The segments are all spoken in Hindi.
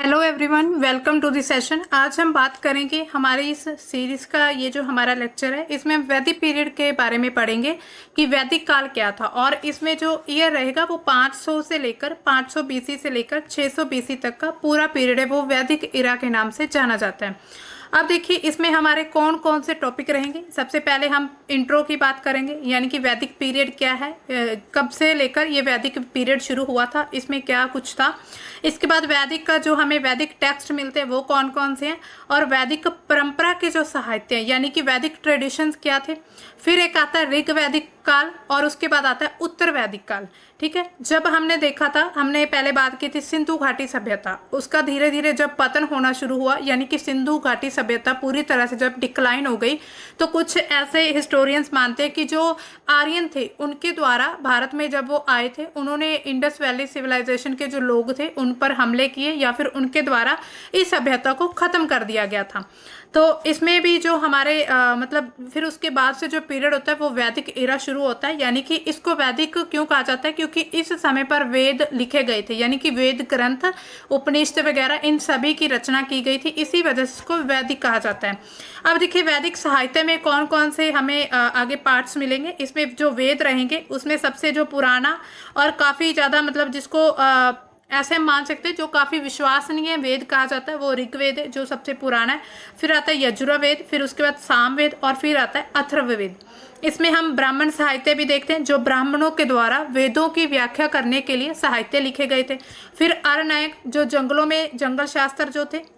Hello everyone, welcome to the session. आज हम बात करेंगे हमारी इस सीरीज का ये जो हमारा लेक्चर है, इसमें हम वैदिक पीरियड के बारे में पढ़ेंगे कि वैदिक काल क्या था। और इसमें जो ईयर रहेगा वो 500 से लेकर 500 बीसी से लेकर 600 बीसी तक का पूरा पीरियड है, वो वैदिक इरा के नाम से जाना जाता है। अब देखिए इसमें हमारे कौन कौन से टॉपिक रहेंगे। सबसे पहले हम इंट्रो की बात करेंगे, यानी कि वैदिक पीरियड क्या है, कब से लेकर ये वैदिक पीरियड शुरू हुआ था, इसमें क्या कुछ था। इसके बाद वैदिक का जो हमें वैदिक टेक्स्ट मिलते हैं वो कौन कौन से हैं, और वैदिक परंपरा के जो साहित्य हैं यानी कि वैदिक ट्रेडिशंस क्या थे। फिर एक आता है ऋग वैदिक काल, और उसके बाद आता है उत्तर वैदिक काल। ठीक है, जब हमने देखा था, हमने पहले बात की थी सिंधु घाटी सभ्यता, उसका धीरे धीरे जब पतन होना शुरू हुआ, यानी कि सिंधु घाटी सभ्यता पूरी तरह से जब डिक्लाइन हो गई, तो कुछ ऐसे हिस्टोरियंस मानते हैं कि जो आर्यन थे उनके द्वारा भारत में जब वो आए थे, उन्होंने इंडस वैली सिविलाइजेशन के जो लोग थे उन पर हमले किए, या फिर उनके द्वारा इस सभ्यता को खत्म कर दिया गया था। तो इसमें भी जो हमारे मतलब फिर उसके बाद से जो पीरियड होता है वो वैदिक एरा शुरू होता है। यानी कि इसको वैदिक क्यों कहा जाता है, क्योंकि इस समय पर वेद लिखे गए थे, यानी कि वेद ग्रंथ उपनिषद वगैरह इन सभी की रचना की गई थी, इसी वजह से इसको वैदिक कहा जाता है। अब देखिए वैदिक साहित्य में कौन कौन से हमें आगे पार्ट्स मिलेंगे। इसमें जो वेद रहेंगे उसमें सबसे जो पुराना और काफ़ी ज़्यादा मतलब जिसको ऐसे हम मान सकते हैं जो काफ़ी विश्वसनीय वेद कहा जाता है वो ऋग्वेद है, जो सबसे पुराना है। फिर आता है यजुर्वेद, फिर उसके बाद सामवेद, और फिर आता है अथर्ववेद। इसमें हम ब्राह्मण साहित्य भी देखते हैं, जो ब्राह्मणों के द्वारा वेदों की व्याख्या करने के लिए साहित्य लिखे गए थे। फिर अरण्यक, जो जंगलों में जंगल शास्त्र जो थे।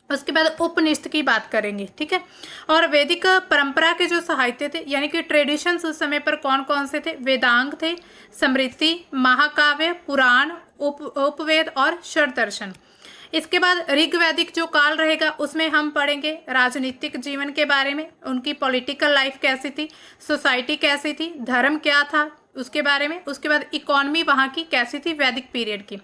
उसके बाद उपनिषद की बात करेंगे, ठीक है। और वैदिक परंपरा के जो साहित्य थे यानी कि ट्रेडिशंस उस समय पर कौन कौन से थे, वेदांग थे, स्मृति, महाकाव्य, पुराण, उपवेद और षडदर्शन। इसके बाद ऋग्वैदिक जो काल रहेगा उसमें हम पढ़ेंगे राजनीतिक जीवन के बारे में, उनकी पॉलिटिकल लाइफ कैसी थी, सोसाइटी कैसी थी, धर्म क्या था उसके बारे में। उसके बाद इकोनॉमी वहाँ की कैसी थी वैदिक पीरियड की।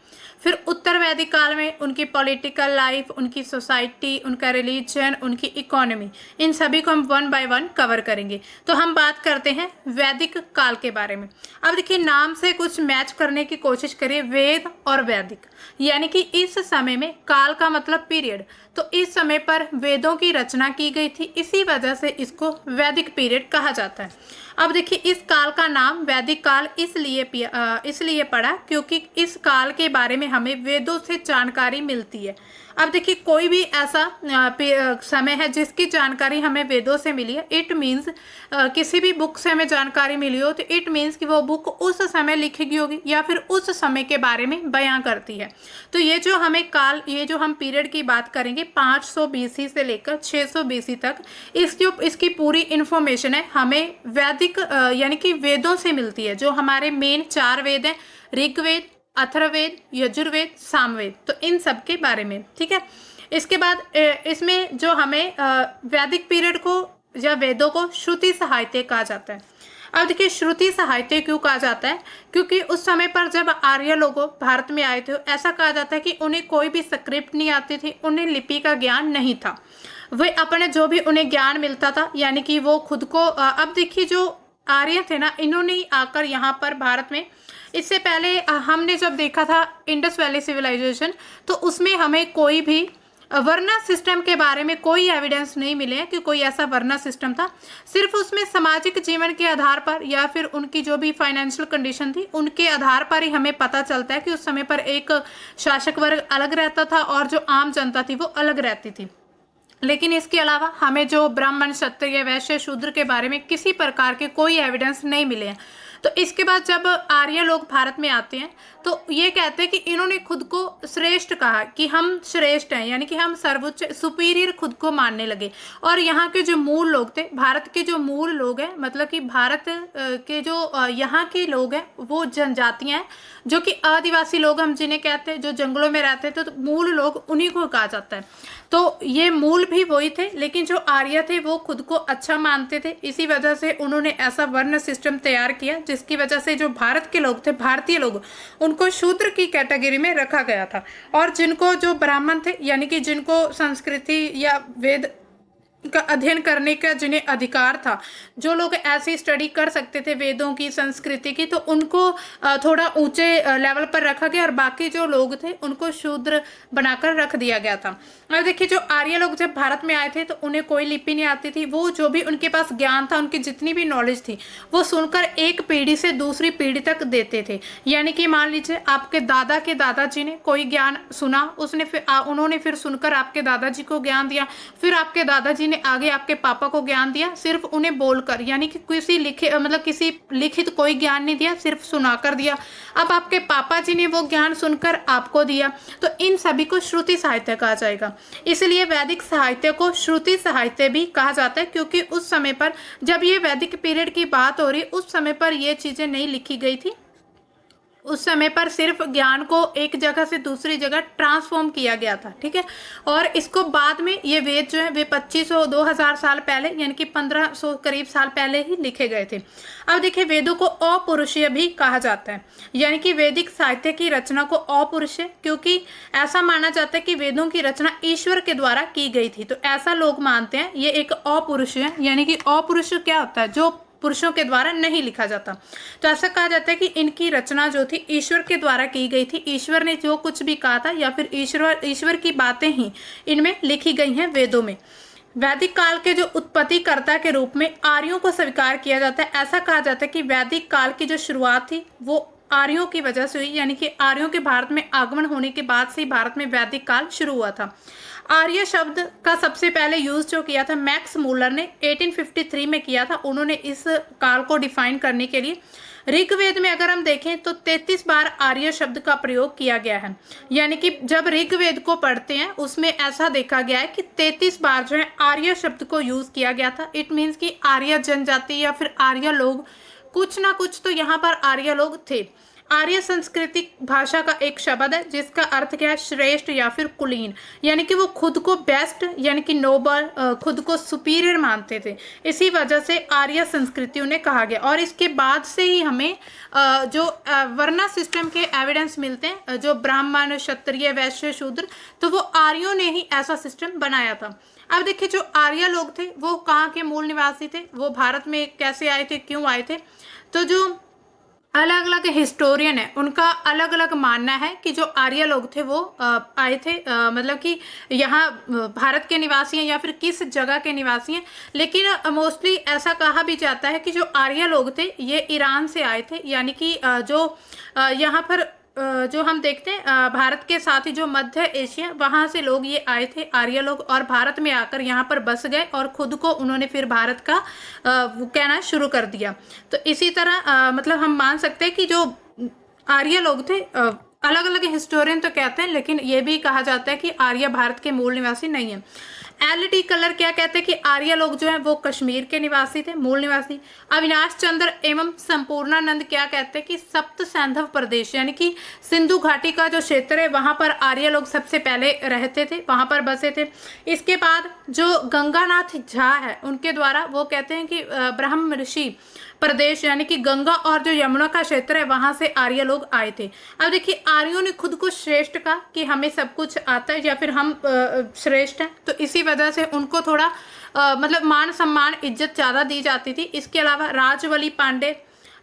फिर उत्तर वैदिक काल में उनकी पॉलिटिकल लाइफ, उनकी सोसाइटी, उनका रिलीजन, उनकी इकोनॉमी, इन सभी को हम वन बाय वन कवर करेंगे। तो हम बात करते हैं वैदिक काल के बारे में। अब देखिए नाम से कुछ मैच करने की कोशिश करिए, वेद और वैदिक, यानी कि इस समय में काल का मतलब पीरियड, तो इस समय पर वेदों की रचना की गई थी, इसी वजह से इसको वैदिक पीरियड कहा जाता है। अब देखिए इस काल का नाम वैदिक काल इसलिए पड़ा क्योंकि इस काल के बारे में हमें वेदों से जानकारी मिलती है। अब देखिए कोई भी ऐसा समय है जिसकी जानकारी हमें वेदों से मिली है, इट मीन्स किसी भी बुक से हमें जानकारी मिली हो तो इट मीन्स कि वो बुक उस समय लिखी गई होगी या फिर उस समय के बारे में बयां करती है। तो ये जो हमें काल, ये जो हम पीरियड की बात करेंगे 500 बीसी से लेकर 600 बीसी तक, इसकी पूरी इंफॉर्मेशन है हमें वैदिक यानी कि वेदों से मिलती है। जो हमारे मेन 4 वेद हैं, ऋग्वेद, अथर्ववेद, यजुर्वेद, सामवेद, तो इन सब के बारे में, ठीक है। इसके बाद इसमें जो हमें वैदिक पीरियड को या वेदों को श्रुति साहित्य कहा जाता है। अब देखिए श्रुति साहित्य क्यों कहा जाता है, क्योंकि उस समय पर जब आर्य लोग भारत में आए थे ऐसा कहा जाता है कि उन्हें कोई भी स्क्रिप्ट नहीं आती थी, उन्हें लिपि का ज्ञान नहीं था। वे अपने जो भी उन्हें ज्ञान मिलता था यानी कि वो खुद को अब देखिए जो आर्य थे ना, इन्होंने आकर यहाँ पर भारत में, इससे पहले हमने जब देखा था इंडस वैली सिविलाइजेशन, तो उसमें हमें कोई भी वरना सिस्टम के बारे में कोई एविडेंस नहीं मिले हैं कि कोई ऐसा वरना सिस्टम था। सिर्फ उसमें सामाजिक जीवन के आधार पर या फिर उनकी जो भी फाइनेंशियल कंडीशन थी उनके आधार पर ही हमें पता चलता है कि उस समय पर एक शासक वर्ग अलग रहता था और जो आम जनता थी वो अलग रहती थी। लेकिन इसके अलावा हमें जो ब्राह्मण, क्षत्रिय, वैश्य, शूद्र के बारे में किसी प्रकार के कोई एविडेंस नहीं मिले हैं। तो इसके बाद जब आर्य लोग भारत में आते हैं तो ये कहते हैं कि इन्होंने खुद को श्रेष्ठ कहा कि हम श्रेष्ठ हैं, यानी कि हम सर्वोच्च सुपीरियर खुद को मानने लगे। और यहाँ के जो मूल लोग थे, भारत के जो मूल लोग हैं, मतलब कि भारत के जो यहाँ के लोग हैं वो जनजातियाँ हैं, जो कि आदिवासी लोग हम जिन्हें कहते हैं, जो जंगलों में रहते थे, तो मूल लोग उन्हीं को कहा जाता है। तो ये मूल भी वही थे, लेकिन जो आर्य थे वो खुद को अच्छा मानते थे, इसी वजह से उन्होंने ऐसा वर्ण सिस्टम तैयार किया जिसकी वजह से जो भारत के लोग थे, भारतीय लोग, उनको शूद्र की कैटेगरी में रखा गया था। और जिनको जो ब्राह्मण थे यानी कि जिनको संस्कृति या वेद का अध्ययन करने का जिन्हें अधिकार था, जो लोग ऐसी स्टडी कर सकते थे वेदों की, संस्कृति की, तो उनको थोड़ा ऊंचे लेवल पर रखा गया और बाकी जो लोग थे उनको शूद्र बनाकर रख दिया गया था। और देखिए जो आर्य लोग जब भारत में आए थे तो उन्हें कोई लिपि नहीं आती थी। वो जो भी उनके पास ज्ञान था, उनकी जितनी भी नॉलेज थी, वो सुनकर एक पीढ़ी से दूसरी पीढ़ी तक देते थे। यानी कि मान लीजिए आपके दादा के दादाजी ने कोई ज्ञान सुना, उन्होंने फिर सुनकर आपके दादाजी को ज्ञान दिया, फिर आपके दादाजी ने आगे आपके पापा को ज्ञान दिया, सिर्फ उन्हें बोलकर, यानी कि किसी लिखित कोई ज्ञान नहीं दिया, सिर्फ सुनाकर दिया। अब आपके पापा जी ने वो ज्ञान सुनकर आपको दिया, तो इन सभी को श्रुति साहित्य कहा जाएगा। इसलिए वैदिक साहित्य को श्रुति साहित्य भी कहा जाता है, क्योंकि उस समय पर जब ये वैदिक पीरियड की बात हो रही, उस समय पर ये चीजें नहीं लिखी गई थी। उस समय पर सिर्फ ज्ञान को एक जगह से दूसरी जगह ट्रांसफॉर्म किया गया था, ठीक है। और इसको बाद में ये वेद जो है वे 2500-2000 साल पहले, यानी कि 1500 करीब साल पहले ही लिखे गए थे। अब देखिए वेदों को अपौरुषीय भी कहा जाता है, यानी कि वैदिक साहित्य की रचना को अपौरुषीय, क्योंकि ऐसा माना जाता है कि वेदों की रचना ईश्वर के द्वारा की गई थी, तो ऐसा लोग मानते हैं। ये एक अपौरुषीय, यानी कि अपौरुषीय क्या होता है, जो पुरुषों के द्वारा नहीं लिखा जाता। तो ऐसा कहा जाता है कि इनकी रचना जो थी ईश्वर के द्वारा की गई थी। ईश्वर ने जो कुछ भी कहा था, या फिर ईश्वर की बातें ही इनमें लिखी गई हैं वेदों में। वैदिक काल के जो उत्पत्तिकर्ता के रूप में आर्यों को स्वीकार किया जाता है। ऐसा कहा जाता है कि वैदिक काल की जो शुरुआत थी वो आर्यों की वजह से हुई, यानी कि आर्यों के भारत में आगमन होने के बाद से ही भारत में वैदिक काल शुरू हुआ था। आर्य शब्द का सबसे पहले यूज जो किया था मैक्स मूलर ने 1853 में किया था। उन्होंने इस काल को डिफाइन करने के लिए ऋग्वेद में अगर हम देखें तो 33 बार आर्य शब्द का प्रयोग किया गया है। यानी कि जब ऋग्वेद को पढ़ते हैं उसमें ऐसा देखा गया है कि 33 बार जो है आर्य शब्द को यूज किया गया था। इट मीन्स कि आर्य जनजाति या फिर आर्य लोग, कुछ ना कुछ तो यहाँ पर आर्य लोग थे। आर्य सांस्कृतिक भाषा का एक शब्द है जिसका अर्थ क्या है, श्रेष्ठ या फिर कुलीन, यानी कि वो खुद को बेस्ट यानी कि नोबल, खुद को सुपीरियर मानते थे। इसी वजह से आर्य संस्कृति उन्हें कहा गया। और इसके बाद से ही हमें जो वर्ना सिस्टम के एविडेंस मिलते हैं, जो ब्राह्मण, क्षत्रिय, वैश्य, शूद्र, तो वो आर्यों ने ही ऐसा सिस्टम बनाया था। अब देखिए जो आर्य लोग थे वो कहाँ के मूल निवासी थे, वो भारत में कैसे आए थे, क्यों आए थे, तो जो अलग अलग हिस्टोरियन है उनका अलग अलग मानना है कि जो आर्य लोग थे वो आए थे, मतलब कि यहाँ भारत के निवासी हैं या फिर किस जगह के निवासी हैं। लेकिन मोस्टली ऐसा कहा भी जाता है कि जो आर्य लोग थे ये ईरान से आए थे, यानी कि जो यहाँ पर जो हम देखते हैं भारत के साथ ही जो मध्य एशिया, वहाँ से लोग ये आए थे आर्य लोग, और भारत में आकर यहाँ पर बस गए और खुद को उन्होंने फिर भारत का कहना शुरू कर दिया। तो इसी तरह मतलब हम मान सकते हैं कि जो आर्य लोग थे, अलग अलग हिस्टोरियन तो कहते हैं, लेकिन ये भी कहा जाता है कि आर्य भारत के मूल निवासी नहीं है। एल.टी. कलर क्या कहते हैं कि आर्य लोग जो है वो कश्मीर के निवासी थे, मूल निवासी। अविनाश चंद्र एवं संपूर्णानंद क्या कहते हैं कि सप्त सैंधव प्रदेश, यानी कि सिंधु घाटी का जो क्षेत्र है वहां पर आर्य लोग सबसे पहले रहते थे, वहां पर बसे थे। इसके बाद जो गंगानाथ झा है उनके द्वारा वो कहते हैं कि ब्रह्म ऋषि प्रदेश, यानी कि गंगा और जो यमुना का क्षेत्र है वहां से आर्य लोग आए थे। अब देखिए आर्यों ने खुद को श्रेष्ठ कहा कि हमें सब कुछ आता है या फिर हम श्रेष्ठ हैं, तो इसी वजह से उनको थोड़ा मतलब मान सम्मान इज्जत ज़्यादा दी जाती थी। इसके अलावा राजवली पांडे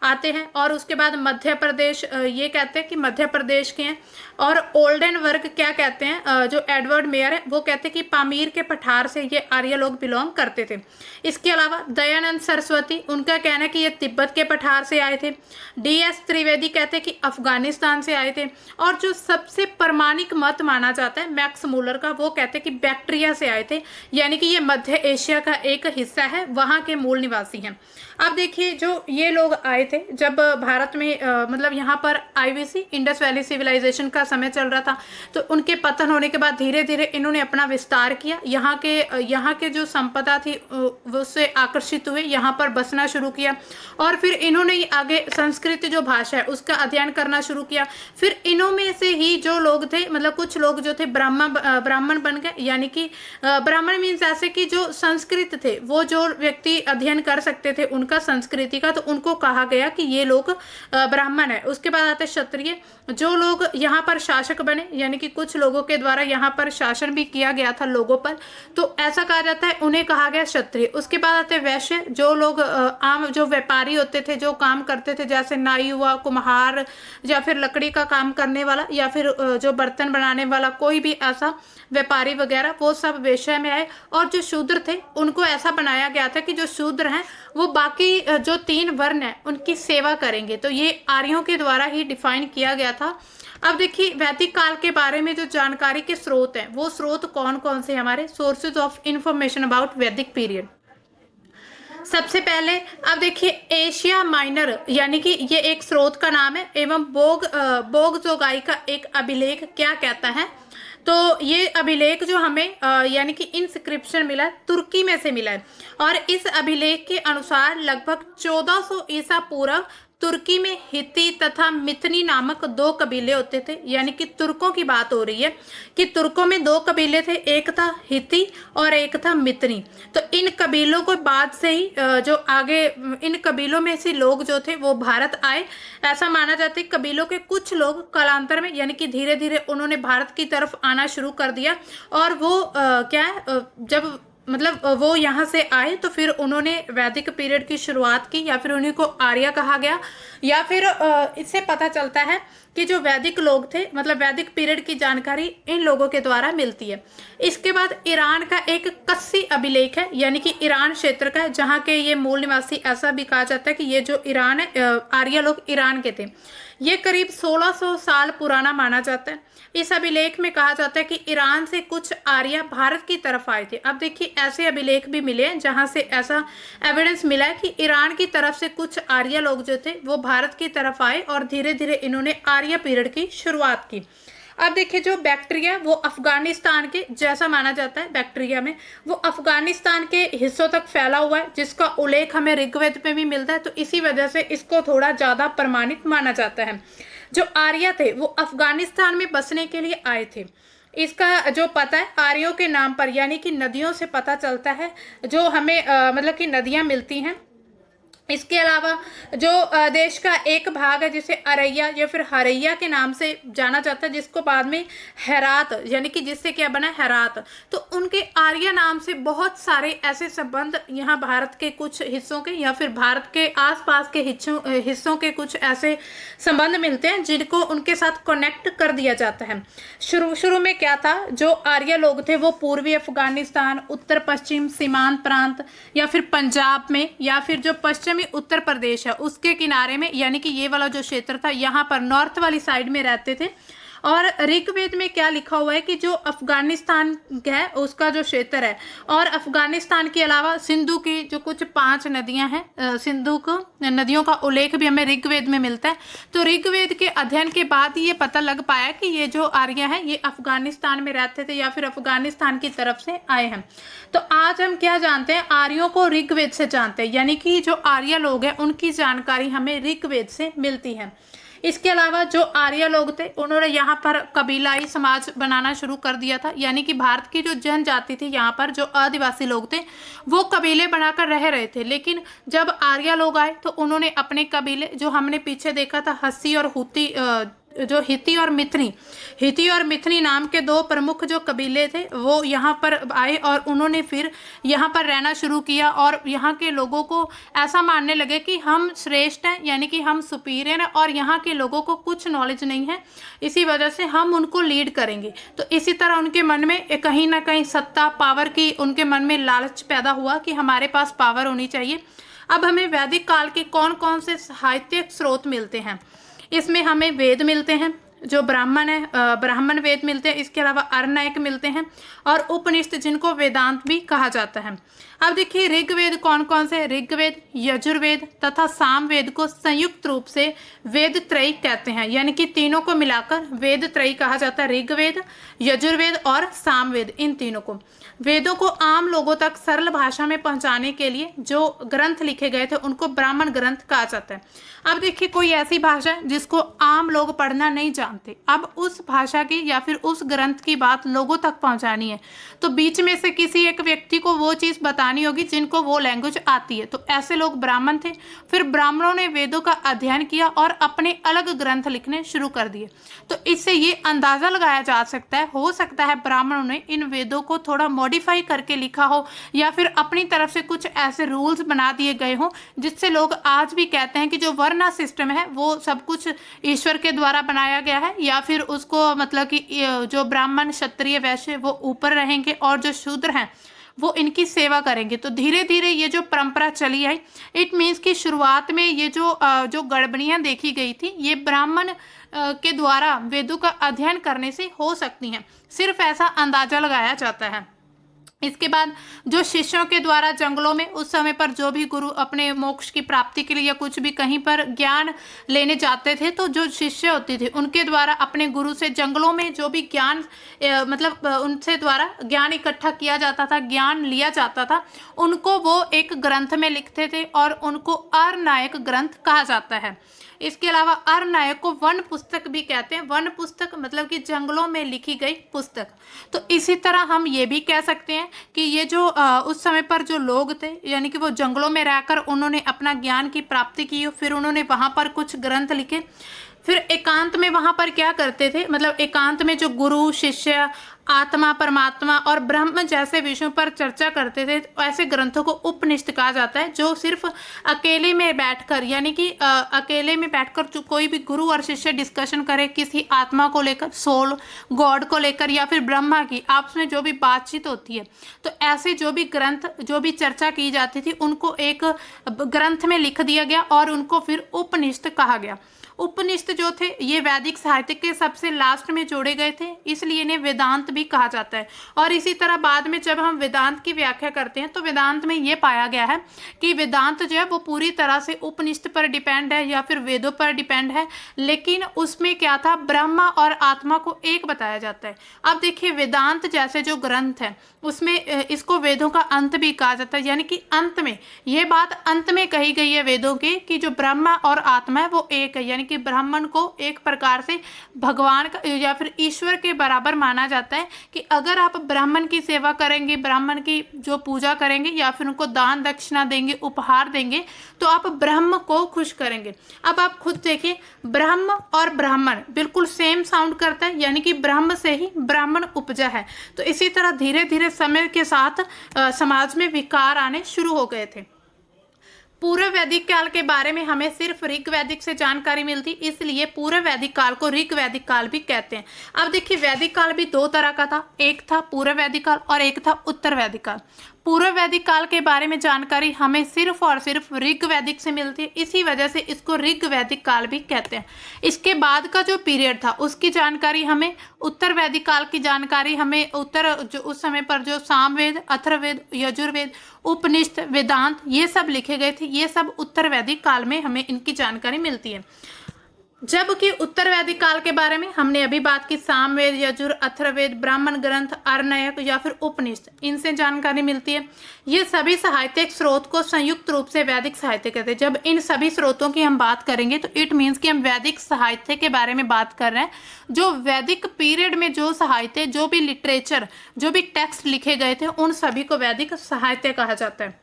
आते हैं और उसके बाद मध्य प्रदेश, ये कहते हैं कि मध्य प्रदेश के हैं। और ओल्डन वर्ग क्या कहते हैं, जो एडवर्ड मेयर है वो कहते हैं कि पामीर के पठार से ये आर्य लोग बिलोंग करते थे। इसके अलावा दयानंद सरस्वती, उनका कहना है कि ये तिब्बत के पठार से आए थे। डी.एस. त्रिवेदी कहते हैं कि अफगानिस्तान से आए थे। और जो सबसे प्रमाणिक मत माना जाता है मैक्स मूलर का, वो कहते हैं कि बैक्ट्रिया से आए थे, यानी कि ये मध्य एशिया का एक हिस्सा है, वहाँ के मूल निवासी हैं। अब देखिए जो ये लोग आए थे जब भारत में मतलब यहाँ पर IVC इंडस वैली सिविलाइजेशन का समय चल रहा था, तो उनके पतन होने के बाद धीरे धीरे इन्होंने अपना विस्तार किया। यहाँ के जो संपदा थी वो उससे आकर्षित हुए, यहाँ पर बसना शुरू किया। और फिर इन्होंने आगे संस्कृत जो भाषा है उसका अध्ययन करना शुरू किया। फिर इन्हों में से ही जो लोग थे, मतलब कुछ लोग जो थे ब्राह्मण बन गए, यानी कि ब्राह्मण मीन्स ऐसे कि जो संस्कृत थे, वो जो व्यक्ति अध्ययन कर सकते थे उनका संस्कृति का, तो उनको कहा गया गया कि ये लोग ब्राह्मण है। उसके बाद आते क्षत्रिय, जो लोग यहाँ पर शासक बने, यानी कि कुछ लोगों के द्वारा यहाँ पर शासन भी किया गया था लोगों पर, तो ऐसा कहा जाता है, उन्हें कहा गया क्षत्रिय। उसके बाद आते वैश्य, जो लोग आम जो व्यापारी होते थे, जो काम करते थे, जैसे नाई हुआ, कुम्हार, या फिर लकड़ी का काम करने वाला, या फिर जो बर्तन बनाने वाला, कोई भी ऐसा व्यापारी वगैरह, वो सब वैश्य में आए। और जो शूद्र थे उनको ऐसा बनाया गया था कि जो शूद्र हैं वो बाकी जो 3 वर्ण हैं उनकी सेवा करेंगे। तो ये आर्यों के द्वारा ही डिफाइन किया गया था। अब देखिए वैदिक काल के बारे में जो जानकारी के स्रोत हैं, वो स्रोत कौन कौन से हमारे सोर्सेज ऑफ इंफॉर्मेशन अबाउट वैदिक पीरियड। सबसे पहले अब देखिए एशिया माइनर, यानी कि ये एक स्रोत का नाम है, एवं बोग जोगाई का एक अभिलेख क्या कहता है। तो ये अभिलेख जो हमें यानी कि इंस्क्रिप्शन मिला है, तुर्की में से मिला है। और इस अभिलेख के अनुसार लगभग 1400 ईसा पूर्व तुर्की में हित्ती तथा मिथनी नामक 2 कबीले होते थे। यानी कि तुर्कों की बात हो रही है कि तुर्कों में 2 कबीले थे, एक था हित्ती और एक था मिथनी। तो इन कबीलों को बाद से ही जो आगे इन कबीलों में से लोग जो थे वो भारत आए। ऐसा माना जाता है कबीलों के कुछ लोग कालांतर में, यानी कि धीरे धीरे उन्होंने भारत की तरफ आना शुरू कर दिया। और वो क्या है, जब मतलब वो यहाँ से आए तो फिर उन्होंने वैदिक पीरियड की शुरुआत की, या फिर उन्हीं को आर्य कहा गया। या फिर इससे पता चलता है कि जो वैदिक लोग थे, मतलब वैदिक पीरियड की जानकारी इन लोगों के द्वारा मिलती है। इसके बाद ईरान का एक कस्सी अभिलेख है, यानी कि ईरान क्षेत्र का है, जहाँ के ये मूल निवासी, ऐसा भी कहा जाता है कि ये जो ईरान है, आर्य लोग ईरान के थे। ये करीब 1600 साल पुराना माना जाता है। इस अभिलेख में कहा जाता है कि ईरान से कुछ आर्य भारत की तरफ आए थे। अब देखिए ऐसे अभिलेख भी मिले हैं जहां से ऐसा एविडेंस मिला है कि ईरान की तरफ से कुछ आर्य लोग जो थे वो भारत की तरफ आए और धीरे धीरे इन्होंने आर्य पीरियड की शुरुआत की। अब देखिए जो बैक्टीरिया, वो अफगानिस्तान के, जैसा माना जाता है बैक्टीरिया में, वो अफगानिस्तान के हिस्सों तक फैला हुआ है, जिसका उल्लेख हमें ऋग्वेद में भी मिलता है। तो इसी वजह से इसको थोड़ा ज्यादा प्रमाणित माना जाता है। जो आर्य थे वो अफगानिस्तान में बसने के लिए आए थे। इसका जो पता है आर्यों के नाम पर, यानी कि नदियों से पता चलता है, जो हमें मतलब कि नदियां मिलती हैं। इसके अलावा जो देश का एक भाग है जिसे अरैया या फिर हरैया के नाम से जाना जाता है, जिसको बाद में हेरात, यानी कि जिससे क्या बना हेरात। तो उनके आर्य नाम से बहुत सारे ऐसे संबंध यहाँ भारत के कुछ हिस्सों के, या फिर भारत के आसपास के हिस्सों के कुछ ऐसे संबंध मिलते हैं जिनको उनके साथ कनेक्ट कर दिया जाता है। शुरू में क्या था, जो आर्य लोग थे वो पूर्वी अफगानिस्तान, उत्तर पश्चिम सीमांत प्रांत, या फिर पंजाब में, या फिर जो पश्चिमी उत्तर प्रदेश है उसके किनारे में, यानी कि ये वाला जो क्षेत्र था यहाँ पर नॉर्थ वाली साइड में रहते थे। और ऋग्वेद में क्या लिखा हुआ है कि जो अफगानिस्तान है उसका जो क्षेत्र है, और अफगानिस्तान के अलावा सिंधु की जो कुछ 5 नदियां हैं, सिंधु को नदियों का उल्लेख भी हमें ऋग्वेद में मिलता है। तो ऋग्वेद के अध्ययन के बाद ये पता लग पाया कि ये जो आर्य हैं ये अफगानिस्तान में रहते थे या फिर अफगानिस्तान की तरफ से आए हैं। तो आज हम क्या जानते हैं, आर्यों को ऋग्वेद से जानते हैं, यानी कि जो आर्य लोग हैं उनकी जानकारी हमें ऋग्वेद से मिलती है। इसके अलावा जो आर्य लोग थे उन्होंने यहाँ पर कबीलाई समाज बनाना शुरू कर दिया था, यानी कि भारत की जो जनजाति थी, यहाँ पर जो आदिवासी लोग थे वो कबीले बनाकर रह रहे थे। लेकिन जब आर्य लोग आए तो उन्होंने अपने कबीले, जो हमने पीछे देखा था हस्सी और हुती, जो हिती और मिथनी नाम के 2 प्रमुख जो कबीले थे वो यहाँ पर आए और उन्होंने फिर यहाँ पर रहना शुरू किया। और यहाँ के लोगों को ऐसा मानने लगे कि हम श्रेष्ठ हैं, यानी कि हम सुपीरियर हैं, और यहाँ के लोगों को कुछ नॉलेज नहीं है, इसी वजह से हम उनको लीड करेंगे। तो इसी तरह उनके मन में कहीं ना कहीं सत्ता, पावर की उनके मन में लालच पैदा हुआ कि हमारे पास पावर होनी चाहिए। अब हमें वैदिक काल के कौन कौन से साहित्यिक स्रोत मिलते हैं, इसमें हमें वेद मिलते हैं, जो ब्राह्मण है ब्राह्मण वेद मिलते हैं। इसके अलावा अरण्यक मिलते हैं और उपनिषद, जिनको वेदांत भी कहा जाता है। अब देखिए ऋग्वेद कौन कौन से, ऋग्वेद, यजुर्वेद तथा सामवेद को संयुक्त रूप से वेद त्रयी कहते हैं, यानी कि तीनों को मिलाकर वेद त्रयी कहा जाता है। ऋग्वेद, यजुर्वेद और सामवेद, इन तीनों को। वेदों को आम लोगों तक सरल भाषा में पहुंचाने के लिए जो ग्रंथ लिखे गए थे उनको ब्राह्मण ग्रंथ कहा जाता है। अब देखिए कोई ऐसी भाषा जिसको आम लोग पढ़ना नहीं जानते, अब उस भाषा की या फिर उस ग्रंथ की बात लोगों तक पहुंचानी है, तो बीच में से किसी एक व्यक्ति को वो चीज़ बतानी होगी जिनको वो लैंग्वेज आती है। तो ऐसे लोग ब्राह्मण थे। फिर ब्राह्मणों ने वेदों का अध्ययन किया और अपने अलग ग्रंथ लिखने शुरू कर दिए। तो इससे ये अंदाज़ा लगाया जा सकता है, हो सकता है ब्राह्मणों ने इन वेदों को थोड़ा मॉडिफाई करके लिखा हो, या फिर अपनी तरफ से कुछ ऐसे रूल्स बना दिए गए हों जिससे लोग आज भी कहते हैं कि जो वर्ण सिस्टम है वो सब कुछ ईश्वर के द्वारा बनाया गया है, या फिर उसको मतलब कि जो ब्राह्मण क्षत्रिय वैश्य वो ऊपर रहेंगे और जो शूद्र हैं वो इनकी सेवा करेंगे। तो धीरे धीरे ये जो परंपरा चली आई, इट मीन्स कि शुरुआत में ये जो गड़बड़ियाँ देखी गई थी ये ब्राह्मण के द्वारा वेदों का अध्ययन करने से हो सकती हैं, सिर्फ ऐसा अंदाजा लगाया जाता है। इसके बाद जो शिष्यों के द्वारा जंगलों में उस समय पर जो भी गुरु अपने मोक्ष की प्राप्ति के लिए या कुछ भी कहीं पर ज्ञान लेने जाते थे, तो जो शिष्य होते थे उनके द्वारा अपने गुरु से जंगलों में जो भी ज्ञान मतलब उनसे द्वारा ज्ञान इकट्ठा किया जाता था, ज्ञान लिया जाता था, उनको वो एक ग्रंथ में लिखते थे और उनको अरनायक ग्रंथ कहा जाता है। इसके अलावा अरनायक को वन पुस्तक भी कहते हैं। वन पुस्तक मतलब कि जंगलों में लिखी गई पुस्तक। तो इसी तरह हम ये भी कह सकते हैं कि ये जो उस समय पर जो लोग थे, यानी कि वो जंगलों में रहकर उन्होंने अपना ज्ञान की प्राप्ति की, फिर उन्होंने वहाँ पर कुछ ग्रंथ लिखे। फिर एकांत में वहाँ पर क्या करते थे, मतलब एकांत में जो गुरु शिष्य आत्मा परमात्मा और ब्रह्म जैसे विषयों पर चर्चा करते थे, तो ऐसे ग्रंथों को उपनिषद कहा जाता है, जो सिर्फ अकेले में बैठकर यानी कि अकेले में बैठकर जो कोई भी गुरु और शिष्य डिस्कशन करे किसी आत्मा को लेकर, सोल गॉड को लेकर, या फिर ब्रह्मा की आपस में जो भी बातचीत होती है, तो ऐसे जो भी ग्रंथ जो भी चर्चा की जाती थी उनको एक ग्रंथ में लिख दिया गया और उनको फिर उपनिषद कहा गया। उपनिषद जो थे ये वैदिक साहित्य के सबसे लास्ट में जोड़े गए थे, इसलिए इन्हें वेदांत भी कहा जाता है। और इसी तरह बाद में जब हम वेदांत की व्याख्या करते हैं तो वेदांत में ये पाया गया है कि वेदांत जो है वो पूरी तरह से उपनिषद पर डिपेंड है या फिर वेदों पर डिपेंड है, लेकिन उसमें क्या था, ब्रह्मा और आत्मा को एक बताया जाता है। अब देखिए वेदांत जैसे जो ग्रंथ है उसमें इसको वेदों का अंत भी कहा जाता है, यानी कि अंत में ये बात अंत में कही गई है वेदों के कि जो ब्रह्मा और आत्मा है वो एक है, यानी कि ब्राह्मण को एक प्रकार से भगवान का या फिर ईश्वर के बराबर माना जाता है कि अगर आप ब्राह्मण की सेवा करेंगे, ब्राह्मण की जो पूजा करेंगे या फिर उनको दान दक्षिणा देंगे, उपहार देंगे, तो आप ब्रह्म को खुश करेंगे। अब आप खुद देखिए ब्रह्म और ब्राह्मण बिल्कुल सेम साउंड करता है, यानी कि ब्रह्म से ही ब्राह्मण उपजा है। तो इसी तरह धीरे धीरे समय के साथ समाज में विकार आने शुरू हो गए थे। पूर्व वैदिक काल के बारे में हमें सिर्फ ऋग वैदिक से जानकारी मिलती, इसलिए पूर्व वैदिक काल को ऋग वैदिक काल भी कहते हैं। अब देखिए वैदिक काल भी दो तरह का था, एक था पूर्व वैदिक काल और एक था उत्तर वैदिक काल। पूर्व वैदिक काल के बारे में जानकारी हमें सिर्फ और सिर्फ ऋग वैदिक से मिलती है, इसी वजह से इसको ऋग वैदिक काल भी कहते हैं। इसके बाद का जो पीरियड था उसकी जानकारी हमें उत्तर वैदिक काल की जानकारी हमें उत्तर जो उस समय पर जो सामवेद, अथर्ववेद, यजुर्वेद, उपनिषद, वेदांत ये सब लिखे गए थे, ये सब उत्तर वैदिक काल में हमें इनकी जानकारी मिलती है। जबकि उत्तर वैदिक काल के बारे में हमने अभी बात की, सामवेद, यजुर, अथर्ववेद, ब्राह्मण ग्रंथ, अरण्यक या फिर उपनिषद, इनसे जानकारी मिलती है। ये सभी साहित्यिक स्रोत को संयुक्त रूप से वैदिक साहित्य कहते हैं। जब इन सभी स्रोतों की हम बात करेंगे तो इट मीन्स कि हम वैदिक साहित्य के बारे में बात कर रहे हैं। जो वैदिक पीरियड में जो साहित्य, जो भी लिटरेचर, जो भी टेक्स्ट लिखे गए थे, उन सभी को वैदिक साहित्य कहा जाता है।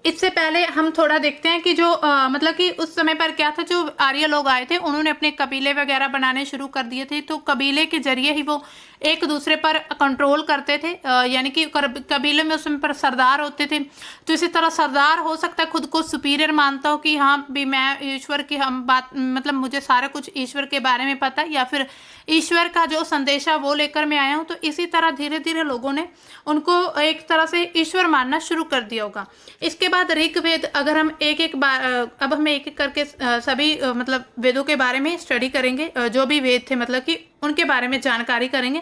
इससे पहले हम थोड़ा देखते हैं कि जो मतलब कि उस समय पर क्या था, जो आर्य लोग आए थे उन्होंने अपने कबीले वगैरह बनाने शुरू कर दिए थे, तो कबीले के जरिए ही वो एक दूसरे पर कंट्रोल करते थे, यानी कि कबीले में उस समय पर सरदार होते थे। तो इसी तरह सरदार हो सकता है खुद को सुपीरियर मानता हो कि हाँ भी मैं ईश्वर की हम बात मतलब मुझे सारा कुछ ईश्वर के बारे में पता है, या फिर ईश्वर का जो संदेशा वो लेकर मैं आया हूँ। तो इसी तरह धीरे धीरे लोगों ने उनको एक तरह से ईश्वर मानना शुरू कर दिया होगा। इसके बाद ऋग्वेद, अगर हम एक एक बार अब हम एक एक करके सभी मतलब वेदों के बारे में स्टडी करेंगे, जो भी वेद थे मतलब कि उनके बारे में जानकारी करेंगे।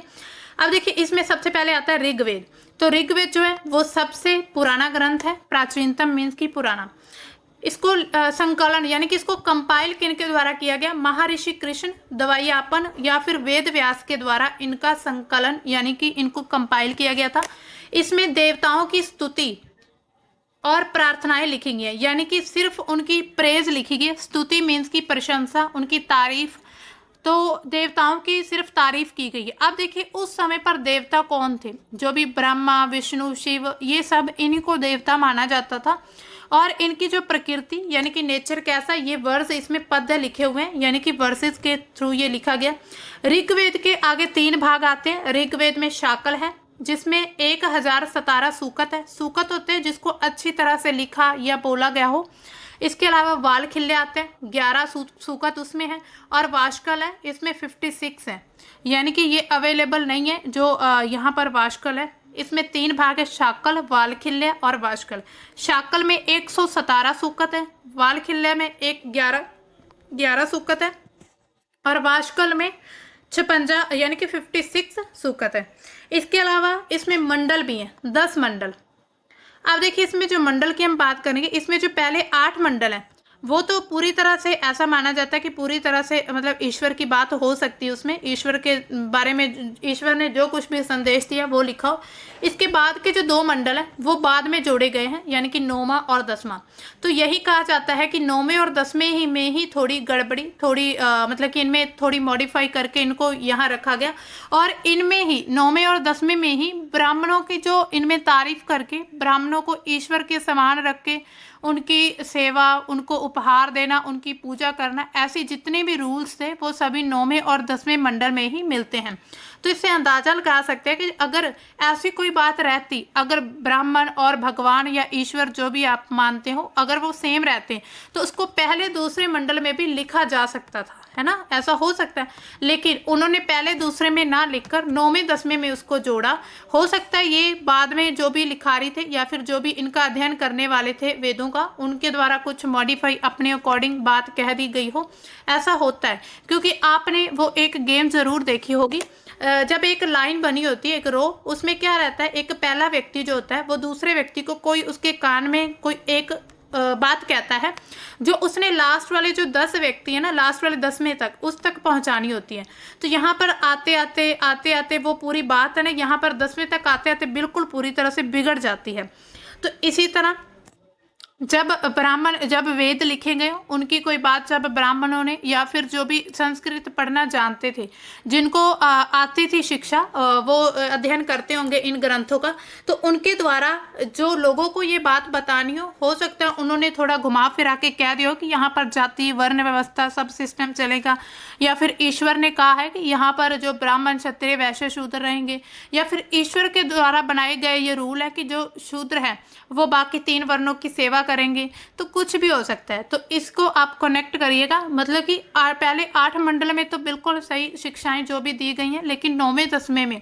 अब देखिए इसमें सबसे पहले आता है ऋग्वेद। तो ऋग्वेद जो है वो सबसे पुराना ग्रंथ है, प्राचीनतम मीन्स की पुराना। इसको संकलन यानी कि इसको कंपाइल किनके द्वारा किया गया, महर्षि कृष्ण द्वैयापन या फिर वेद व्यास के द्वारा इनका संकलन यानी कि इनको कंपाइल किया गया था। इसमें देवताओं की स्तुति और प्रार्थनाएं लिखी गई हैं, यानी कि सिर्फ उनकी प्रेज लिखी गई है। स्तुति मीन्स की प्रशंसा, उनकी तारीफ, तो देवताओं की सिर्फ तारीफ की गई है। अब देखिए उस समय पर देवता कौन थे, जो भी ब्रह्मा विष्णु शिव ये सब इन्हीं को देवता माना जाता था। और इनकी जो प्रकृति यानी कि नेचर कैसा, ये वर्ष इसमें पद्य लिखे हुए हैं, यानी कि वर्सेस के थ्रू ये लिखा गया। ऋग्वेद के आगे 3 भाग आते हैं। ऋग्वेद में शाकल है जिसमें 1017 सूकत है। सूकत होते हैं जिसको अच्छी तरह से लिखा या बोला गया हो। इसके अलावा वाल खिल्ले आते हैं, 11 सूकत उसमें है। और वाशकल है, इसमें 56 है, यानी कि ये अवेलेबल नहीं है जो यहाँ पर वाशकल है। इसमें 3 भाग है, शाकल, वाल खिल्ले और वाशकल। शाकल में 117 सूकत है, वाल खिल्ले में 11 सूकत है और वाशकल में 56 यानी कि 56 सूकत है। इसके अलावा इसमें मंडल भी हैं, 10 मंडल। अब देखिए इसमें जो मंडल की हम बात करेंगे, इसमें जो पहले 8 मंडल हैं वो तो पूरी तरह से ऐसा माना जाता है कि पूरी तरह से मतलब ईश्वर की बात हो सकती है उसमें, ईश्वर के बारे में ईश्वर ने जो कुछ भी संदेश दिया वो लिखा हो। इसके बाद के जो 2 मंडल हैं वो बाद में जोड़े गए हैं, यानी कि 9वां और 10वां। तो यही कहा जाता है कि 9वें और 10वें में ही थोड़ी गड़बड़ी, थोड़ी मतलब कि इनमें थोड़ी मॉडिफाई करके इनको यहाँ रखा गया। और इनमें ही 9वें और 10वें में ही ब्राह्मणों की जो इनमें तारीफ करके, ब्राह्मणों को ईश्वर के समान रख के उनकी सेवा, उनको उपहार देना, उनकी पूजा करना, ऐसी जितने भी रूल्स थे वो सभी 9वें और 10वें मंडल में ही मिलते हैं। तो इससे अंदाजा लगा सकते हैं कि अगर ऐसी कोई बात रहती, अगर ब्राह्मण और भगवान या ईश्वर जो भी आप मानते हो अगर वो सेम रहते तो उसको पहले दूसरे मंडल में भी लिखा जा सकता था, है ना, ऐसा हो सकता है। लेकिन उन्होंने पहले दूसरे में ना लिखकर 9वें 10वें में उसको जोड़ा। हो सकता है ये बाद में जो भी लिखारी थे या फिर जो भी इनका अध्ययन करने वाले थे वेदों का, उनके द्वारा कुछ मॉडिफाई अपने अकॉर्डिंग बात कह दी गई हो, ऐसा होता है। क्योंकि आपने वो एक गेम जरूर देखी होगी, जब एक लाइन बनी होती है, एक रो, उसमें क्या रहता है, एक पहला व्यक्ति जो होता है वो दूसरे व्यक्ति को कोई उसके कान में कोई एक बात कहता है जो उसने लास्ट वाले जो 10 व्यक्ति है ना, लास्ट वाले 10वें तक उस तक पहुंचानी होती है। तो यहाँ पर आते आते वो पूरी बात है ना, यहाँ पर 10वें तक आते आते बिल्कुल पूरी तरह से बिगड़ जाती है। तो इसी तरह जब वेद लिखे गए उनकी कोई बात जब ब्राह्मणों ने या फिर जो भी संस्कृत पढ़ना जानते थे, जिनको आती थी शिक्षा, वो अध्ययन करते होंगे इन ग्रंथों का, तो उनके द्वारा जो लोगों को ये बात बतानी हो सकता है उन्होंने थोड़ा घुमा फिरा के कह दिया हो कि यहाँ पर जाति वर्ण व्यवस्था सब सिस्टम चलेगा, या फिर ईश्वर ने कहा है कि यहाँ पर जो ब्राह्मण क्षत्रिय वैश्य शूद्र रहेंगे, या फिर ईश्वर के द्वारा बनाए गए ये रूल है कि जो शूद्र है वो बाकी 3 वर्णों की सेवा करेंगे। तो कुछ भी हो सकता है, तो इसको आप कनेक्ट करिएगा। मतलब कि पहले 8 मंडल में तो बिल्कुल सही शिक्षाएं जो भी दी गई हैं, लेकिन 9वें 10वें में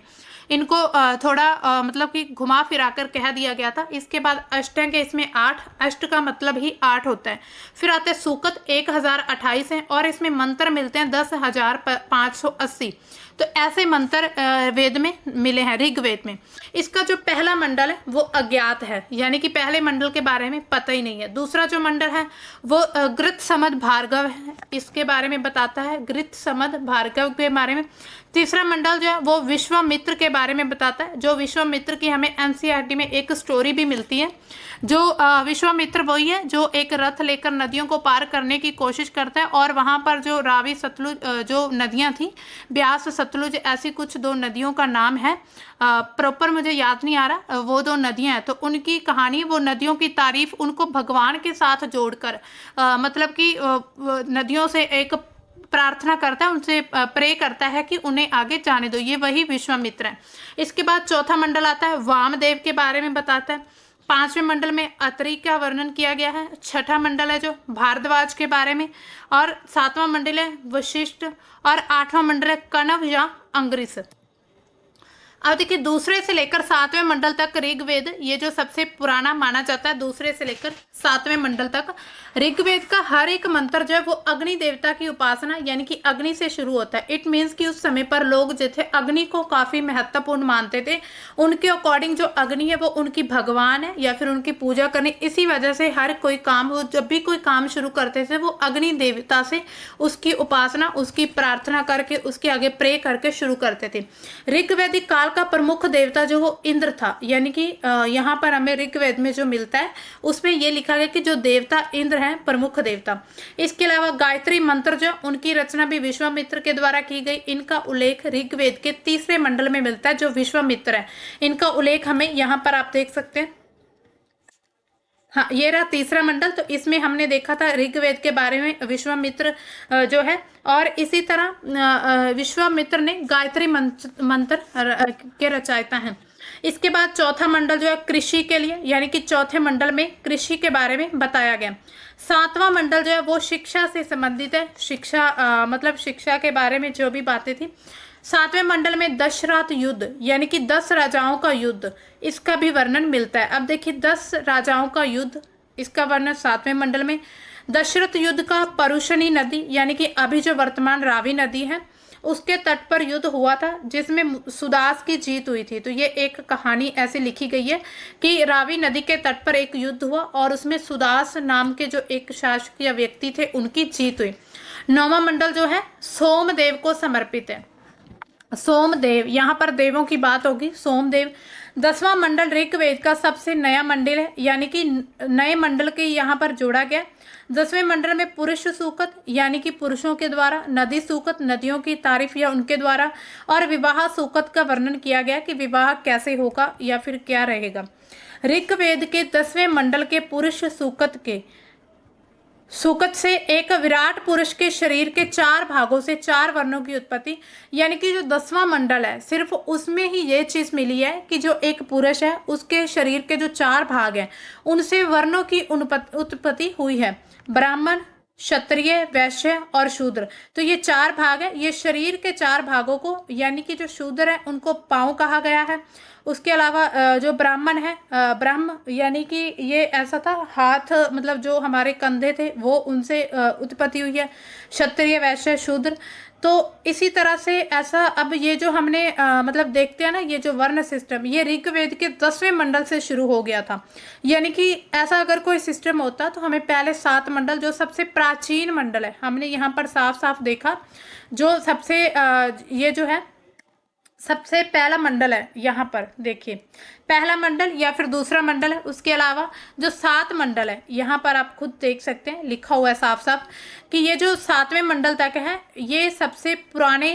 इनको थोड़ा मतलब कि घुमा फिरा कर कह दिया गया था। इसके बाद अष्टांग है, इसमें 8, अष्ट का मतलब ही 8 होता है। फिर आते हैं सूकत 1028 हैं और इसमें मंत्र मिलते हैं 10,580। तो ऐसे मंत्र वेद में मिले हैं, ऋग्वेद में। इसका जो पहला मंडल है वो अज्ञात है, यानी कि पहले मंडल के बारे में पता ही नहीं है। दूसरा जो मंडल है वो गृत समद भार्गव है, इसके बारे में बताता है, गृत समद भार्गव के बारे में। तीसरा मंडल जो है वो विश्वामित्र के बारे में बताता है, जो विश्वामित्र की हमें एनसीईआरटी में एक स्टोरी भी मिलती है। जो विश्वामित्र वही है जो एक रथ लेकर नदियों को पार करने की कोशिश करता है, और वहाँ पर जो रावी सतलुज जो नदियाँ थी, ब्यास सतलुज ऐसी कुछ 2 नदियों का नाम है, प्रॉपर मुझे याद नहीं आ रहा, वो 2 नदियाँ हैं। तो उनकी कहानी, वो नदियों की तारीफ उनको भगवान के साथ जोड़कर मतलब कि नदियों से एक प्रार्थना करता है, उनसे प्रे करता है कि उन्हें आगे जाने दो। ये वही विश्वामित्र है। इसके बाद चौथा मंडल आता है, वामदेव के बारे में बताता है। 5वें मंडल में अत्रि का वर्णन किया गया है। 6ठा मंडल है जो भारद्वाज के बारे में, और 7वां मंडल है वशिष्ठ, और 8वां मंडल है कणव या अंग्रिस। अब देखिए दूसरे से लेकर 7वें मंडल तक ऋग्वेद, ये जो सबसे पुराना माना जाता है, दूसरे से लेकर 7वें मंडल तक ऋग्वेद का हर एक मंत्र जो है वो अग्नि देवता की उपासना यानी कि अग्नि से शुरू होता है। इट मीन्स कि उस समय पर लोग जो थे अग्नि को काफी महत्वपूर्ण मानते थे। उनके अकॉर्डिंग जो अग्नि है वो उनकी भगवान है या फिर उनकी पूजा करनी। इसी वजह से हर कोई काम, वो जब भी कोई काम शुरू करते थे वो अग्नि देवता से उसकी उपासना, उसकी प्रार्थना करके उसके आगे प्रे करके शुरू करते थे। ऋग्वैदिक काल का प्रमुख देवता जो वो इंद्र था, यानी कि यहाँ पर हमें ऋग्वेद में जो मिलता है उसमें ये लिखा गया कि जो देवता इंद्र हैं प्रमुख देवता। इसके अलावा गायत्री मंत्र जो उनकी रचना भी विश्वामित्र के द्वारा की गई, इनका उल्लेख ऋग्वेद के 3रे मंडल में मिलता है जो विश्वामित्र है, इनका उल्लेख हमें यहाँ पर आप देख सकते हैं। हाँ, ये रहा 3रा मंडल। तो इसमें हमने देखा था ऋग्वेद के बारे में विश्वामित्र जो है, और इसी तरह विश्वामित्र ने गायत्री मंत्र के रचयिता हैं। इसके बाद चौथा मंडल जो है कृषि के लिए, यानी कि चौथे मंडल में कृषि के बारे में बताया गया। 7वां मंडल जो है वो शिक्षा से संबंधित है, शिक्षा मतलब शिक्षा के बारे में जो भी बातें थी। 7वें मंडल में दशरथ युद्ध, यानी कि 10 राजाओं का युद्ध, इसका भी वर्णन मिलता है। अब देखिए 10 राजाओं का युद्ध, इसका वर्णन 7वें मंडल में। दशरथ युद्ध का परुशनी नदी, यानी कि अभी जो वर्तमान रावी नदी है उसके तट पर युद्ध हुआ था जिसमें सुदास की जीत हुई थी। तो ये एक कहानी ऐसी लिखी गई है कि रावी नदी के तट पर एक युद्ध हुआ और उसमें सुदास नाम के जो एक शासक या व्यक्ति थे उनकी जीत हुई। 9वां मंडल जो है सोमदेव को समर्पित है। सोमदेव, यहाँ पर देवों की बात होगी, सोमदेव। 10वां मंडल ऋग्वेद का सबसे नया मंडल है, यानी कि नए मंडल के यहाँ पर जोड़ा गया। 10वें मंडल में पुरुष सूक्त, यानी कि पुरुषों के द्वारा, नदी सूक्त, नदियों की तारीफ या उनके द्वारा, और विवाह सूक्त का वर्णन किया गया कि विवाह कैसे होगा या फिर क्या रहेगा। ऋग्वेद के 10वें मंडल के पुरुष सूक्त से एक विराट पुरुष के शरीर के 4 भागों से 4 वर्णों की उत्पत्ति, यानी कि जो 10वां मंडल है सिर्फ उसमें ही ये चीज मिली है कि जो एक पुरुष है उसके शरीर के जो 4 भाग हैं उनसे वर्णों की उत्पत्ति हुई है, ब्राह्मण, क्षत्रिय, वैश्य और शूद्र। तो ये 4 भाग है, ये शरीर के 4 भागों को, यानी कि जो शूद्र है उनको पांव कहा गया है। उसके अलावा जो ब्राह्मण है, ब्रह्म, यानी कि ये ऐसा था हाथ, मतलब जो हमारे कंधे थे वो उनसे उत्पत्ति हुई है। क्षत्रिय, वैश्य, शूद्र। तो इसी तरह से ऐसा, अब ये जो हमने मतलब देखते हैं ना, ये जो वर्ण सिस्टम ये ऋग्वेद के 10वें मंडल से शुरू हो गया था। यानी कि ऐसा अगर कोई सिस्टम होता तो हमें पहले 7 मंडल, जो सबसे प्राचीन मंडल है, हमने यहाँ पर साफ साफ देखा, जो सबसे ये जो है सबसे पहला मंडल है, यहाँ पर देखिए पहला मंडल या फिर दूसरा मंडल है। उसके अलावा जो 7 मंडल है यहाँ पर आप खुद देख सकते हैं, लिखा हुआ है साफ साफ कि ये जो 7वें मंडल तक है ये सबसे पुराने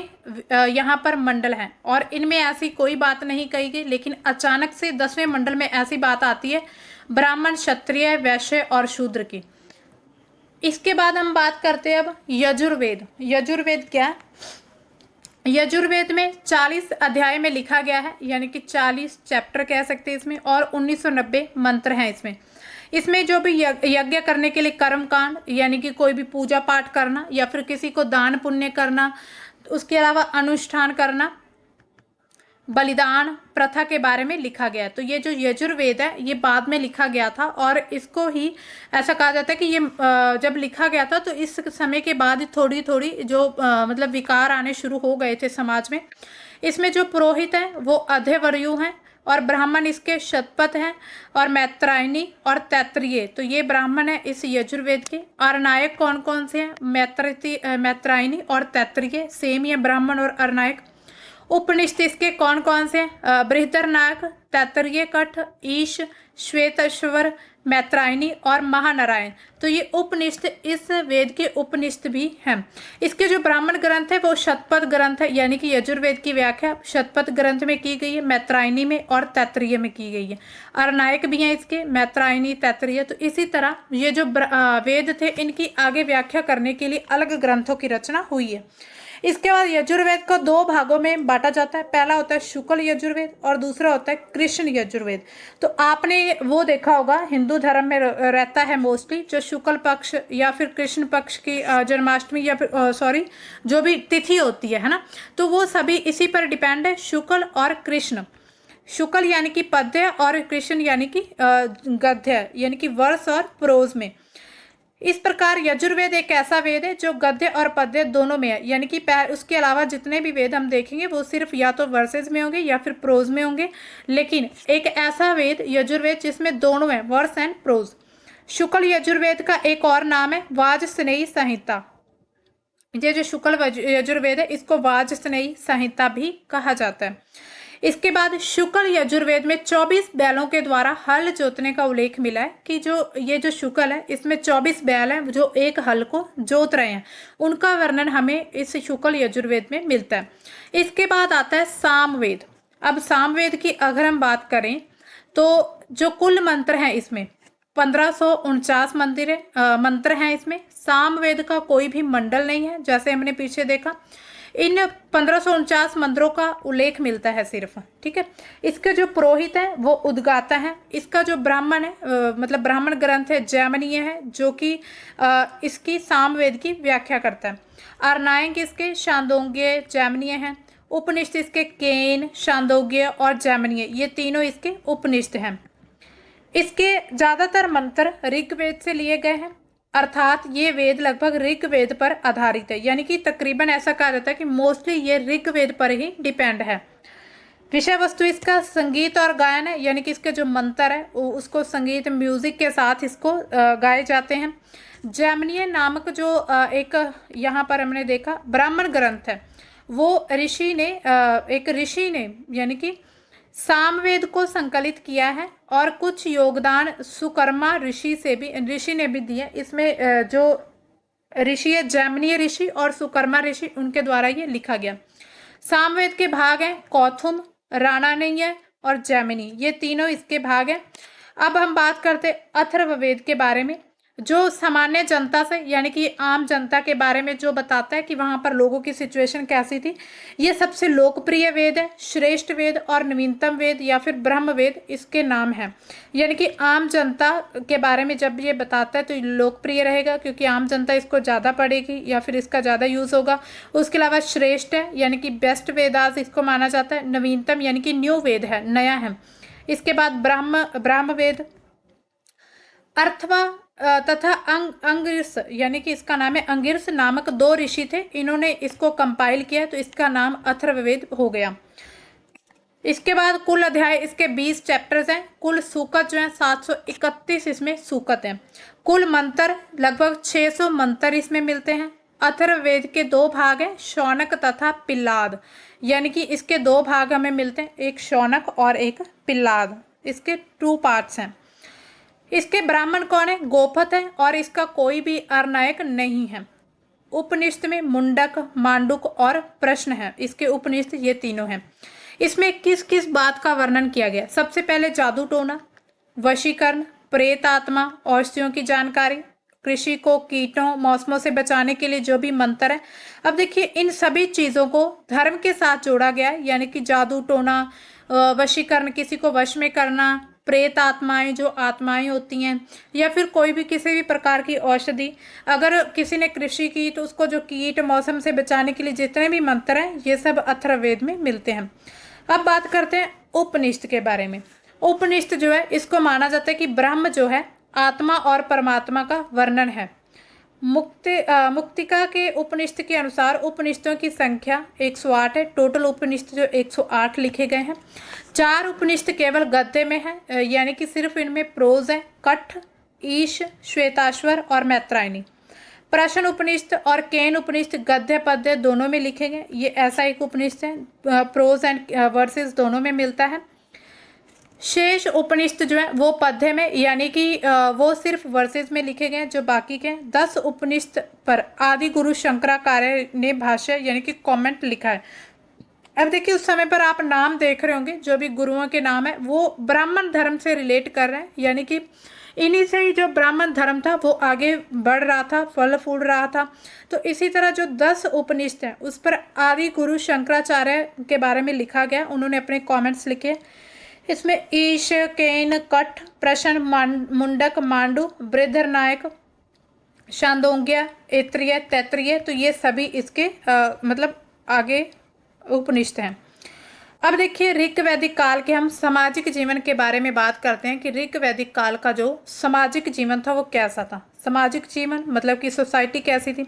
यहाँ पर मंडल हैं, और इनमें ऐसी कोई बात नहीं कही गई। लेकिन अचानक से 10वें मंडल में ऐसी बात आती है ब्राह्मण, क्षत्रिय, वैश्य और शूद्र की। इसके बाद हम बात करते हैं अब यजुर्वेद। यजुर्वेद क्या है? यजुर्वेद में 40 अध्याय में लिखा गया है, यानी कि 40 चैप्टर कह सकते हैं इसमें, और 1990 मंत्र हैं इसमें। इसमें जो भी यज्ञ करने के लिए कर्म कांड, यानी कि कोई भी पूजा पाठ करना या फिर किसी को दान पुण्य करना, उसके अलावा अनुष्ठान करना, बलिदान प्रथा के बारे में लिखा गया है। तो ये जो यजुर्वेद है ये बाद में लिखा गया था, और इसको ही ऐसा कहा जाता है कि ये जब लिखा गया था तो इस समय के बाद थोड़ी थोड़ी जो मतलब विकार आने शुरू हो गए थे समाज में। इसमें जो पुरोहित हैं वो अधेवर्यु हैं, और ब्राह्मण इसके शतपथ हैं, और मैत्रायणी और तैत्तिरीय, तो ये ब्राह्मण है इस यजुर्वेद के। अरनायक कौन कौन से हैं? मैत्रायणी और तैत्तिरीय, सेम ही है ब्राह्मण और अरनायक। उपनिषद इसके कौन कौन से हैं? बृहदरनायक, तैत्तिरीय कठ, ईश, श्वेतश्वर, मैत्रायणी और महानारायण। तो ये उपनिषद इस वेद के उपनिषद भी हैं। इसके जो ब्राह्मण ग्रंथ है वो शतपथ ग्रंथ है, यानी कि यजुर्वेद की व्याख्या शतपथ ग्रंथ में की गई है, मैत्रायणी में और तैत्तिरीय में की गई है। अरनायक भी हैं इसके, मैत्रायणी, तैत्तिरीय। तो इसी तरह ये जो वेद थे इनकी आगे व्याख्या करने के लिए अलग ग्रंथों की रचना हुई है। इसके बाद यजुर्वेद को 2 भागों में बांटा जाता है। पहला होता है शुक्ल यजुर्वेद और दूसरा होता है कृष्ण यजुर्वेद। तो आपने वो देखा होगा हिंदू धर्म में रहता है मोस्टली, जो शुक्ल पक्ष या फिर कृष्ण पक्ष की जन्माष्टमी या फिर सॉरी जो भी तिथि होती है ना, तो वो सभी इसी पर डिपेंड है, शुक्ल और कृष्ण। शुक्ल यानी कि पद्य और कृष्ण यानी कि गद्य, यानी कि वर्स और प्रोज में। इस प्रकार यजुर्वेद एक ऐसा वेद है जो गद्य और पद्य दोनों में है, यानी कि उसके अलावा जितने भी वेद हम देखेंगे वो सिर्फ या तो वर्सेस में होंगे या फिर प्रोज में होंगे। लेकिन एक ऐसा वेद यजुर्वेद जिसमें दोनों है, वर्स एंड प्रोज। शुक्ल यजुर्वेद का एक और नाम है वाजस्नेयी संहिता। ये जो शुक्ल यजुर्वेद है इसको वाजस्नेयी संहिता भी कहा जाता है। इसके बाद शुक्ल यजुर्वेद में 24 बैलों के द्वारा हल जोतने का उल्लेख मिला है कि ये जो शुक्ल है इसमें 24 बैल हैं जो एक हल को जोत रहे हैं, उनका वर्णन हमें इस शुक्ल यजुर्वेद में मिलता है। इसके बाद आता है सामवेद। अब सामवेद की अगर हम बात करें तो जो कुल मंत्र हैं इसमें 1549 मंत्र हैं इसमें। सामवेद का कोई भी मंडल नहीं है, जैसे हमने पीछे देखा। इन 1549 मंत्रों का उल्लेख मिलता है सिर्फ, ठीक है। इसके जो पुरोहित हैं वो उद्गाता है। इसका जो ब्राह्मण है मतलब ब्राह्मण ग्रंथ है जैमिनीय है, जो कि इसकी सामवेद की व्याख्या करता है। अर्नायक इसके छांदोग्य जैमिनीय हैं। उपनिषद इसके केन, छांदोग्य और जैमिनीय, ये तीनों इसके उपनिषद हैं। इसके ज़्यादातर मंत्र ऋग्वेद से लिए गए हैं, अर्थात ये वेद लगभग ऋग्वेद पर आधारित है, यानी कि तकरीबन ऐसा कहा जाता है कि मोस्टली ये ऋग्वेद पर ही डिपेंड है। विषय वस्तु इसका संगीत और गायन है, यानी कि इसके जो मंत्र है उसको संगीत म्यूजिक के साथ इसको गाए जाते हैं। जैमिनीय नामक जो एक यहाँ पर हमने देखा ब्राह्मण ग्रंथ है, वो एक ऋषि ने यानी कि सामवेद को संकलित किया है, और कुछ योगदान सुकर्मा ऋषि ने भी दिया। इसमें जो ऋषि है जैमिनीय ऋषि और सुकर्मा ऋषि, उनके द्वारा ये लिखा गया। सामवेद के भाग हैं कौथुम, राणानीय और जैमिनी, ये तीनों इसके भाग हैं। अब हम बात करते अथर्ववेद के बारे में, जो सामान्य जनता से यानी कि आम जनता के बारे में जो बताता है कि वहाँ पर लोगों की सिचुएशन कैसी थी। ये सबसे लोकप्रिय वेद है, श्रेष्ठ वेद और नवीनतम वेद या फिर ब्रह्म वेद इसके नाम हैं। यानी कि आम जनता के बारे में जब ये बताता है तो लोकप्रिय रहेगा, क्योंकि आम जनता इसको ज़्यादा पढ़ेगी या फिर इसका ज़्यादा यूज़ होगा। उसके अलावा श्रेष्ठ है यानी कि बेस्ट वेदास इसको माना जाता है। नवीनतम यानी कि न्यू वेद है, नया है। इसके बाद ब्राह्म वेद, अर्थवा तथा अंगिरस यानी कि इसका नाम है अंगिरस नामक 2 ऋषि थे, इन्होंने इसको कंपाइल किया तो इसका नाम अथर्ववेद हो गया। इसके बाद कुल अध्याय इसके 20 चैप्टर्स हैं। कुल सूकत जो है 731 इसमें सूकत हैं। कुल मंत्र लगभग 600 मंत्र इसमें मिलते हैं। अथर्ववेद के 2 भाग हैं, शौनक तथा पिल्लाद, यानी कि इसके 2 भाग हमें मिलते हैं, एक शौनक और एक पिल्लाद, इसके 2 पार्ट्स हैं। इसके ब्राह्मण कौन है? गोपथ है, और इसका कोई भी अर्नायक नहीं है। उपनिषद में मुंडक, मांडुक और प्रश्न है, इसके उपनिषद ये तीनों हैं। इसमें किस किस बात का वर्णन किया गया? सबसे पहले जादू टोना, वशीकरण, प्रेत आत्मा, औषधियों की जानकारी, कृषि को कीटों मौसमों से बचाने के लिए जो भी मंत्र है। अब देखिए इन सभी चीज़ों को धर्म के साथ जोड़ा गया है, यानी कि जादू टोना, वशीकरण किसी को वश में करना, प्रेत आत्माएं जो आत्माएं होती हैं, या फिर कोई भी किसी भी प्रकार की औषधि, अगर किसी ने कृषि की तो उसको जो कीट मौसम से बचाने के लिए जितने भी मंत्र हैं ये सब अथर्ववेद में मिलते हैं। अब बात करते हैं उपनिषद के बारे में। उपनिषद जो है इसको माना जाता है कि ब्रह्म जो है आत्मा और परमात्मा का वर्णन है। मुक्तिका के उपनिषद के अनुसार उपनिषदों की संख्या 108 है। टोटल उपनिषद जो 108 लिखे गए हैं। 4 उपनिषद केवल गद्य में है, यानी कि सिर्फ इनमें प्रोज है, कठ, ईश, श्वेताश्वर और मैत्रायणी। प्रश्न उपनिषद और केन उपनिषद गद्य पद्य दोनों में लिखे गए, ये ऐसा एक उपनिषद है, प्रोज एंड वर्सेस दोनों में मिलता है। शेष उपनिषद जो है वो पद्य में, यानी कि वो सिर्फ वर्सेस में लिखे गए, जो बाकी के 10 उपनिषद पर आदि गुरु शंकराचार्य ने भाष्य यानी कि कमेंट लिखा है। अब देखिए उस समय पर आप नाम देख रहे होंगे, जो भी गुरुओं के नाम है वो ब्राह्मण धर्म से रिलेट कर रहे हैं, यानी कि इन्हीं से ही जो ब्राह्मण धर्म था वो आगे बढ़ रहा था, फल फूल रहा था। तो इसी तरह जो 10 उपनिषद हैं उस पर आदि गुरु शंकराचार्य के बारे में लिखा गया, उन्होंने अपने कॉमेंट्स लिखे। इसमें ईश, केन, कठ, प्रश्न, मुंडक, मांडू, बृहद्रनायक, छांदोग्य, ऐत्रेय, तैत्तिरीय, तो ये सभी इसके मतलब आगे उपनिषद हैं। अब देखिए ऋग वैदिक काल के हम सामाजिक जीवन के बारे में बात करते हैं कि ऋग वैदिक काल का जो सामाजिक जीवन था वो कैसा था। सामाजिक जीवन मतलब कि सोसाइटी कैसी थी,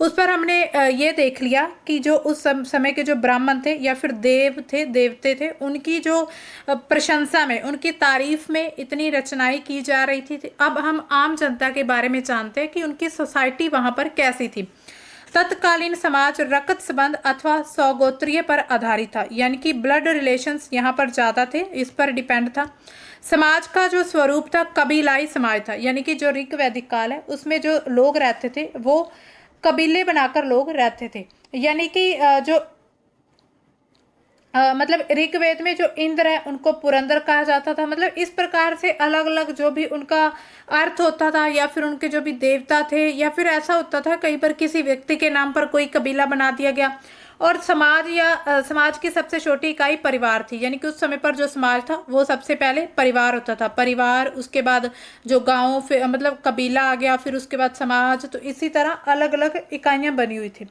उस पर हमने ये देख लिया कि जो उस समय के जो ब्राह्मण थे या फिर देवते थे, उनकी जो प्रशंसा में, उनकी तारीफ में इतनी रचनाएं की जा रही थी। अब हम आम जनता के बारे में जानते हैं कि उनकी सोसाइटी वहाँ पर कैसी थी। तत्कालीन समाज रक्त संबंध अथवा सौगोत्रीय पर आधारित था, यानी कि ब्लड रिलेशंस यहाँ पर ज़्यादा थे, इस पर डिपेंड था। समाज का जो स्वरूप था कबीलाई समाज था, यानी कि जो ऋग वैदिक काल है उसमें जो लोग रहते थे वो कबीले बनाकर लोग रहते थे। यानी कि जो मतलब ऋग्वेद में जो इंद्र है उनको पुरंदर कहा जाता था। मतलब इस प्रकार से अलग अलग जो भी उनका अर्थ होता था, या फिर उनके जो भी देवता थे, या फिर ऐसा होता था कई बार किसी व्यक्ति के नाम पर कोई कबीला बना दिया गया। और समाज या समाज की सबसे छोटी इकाई परिवार थी, यानी कि उस समय पर जो समाज था वो सबसे पहले परिवार होता था। परिवार, उसके बाद जो गांव, फिर मतलब कबीला आ गया, फिर उसके बाद समाज। तो इसी तरह अलग अलग इकाइयां बनी हुई थी।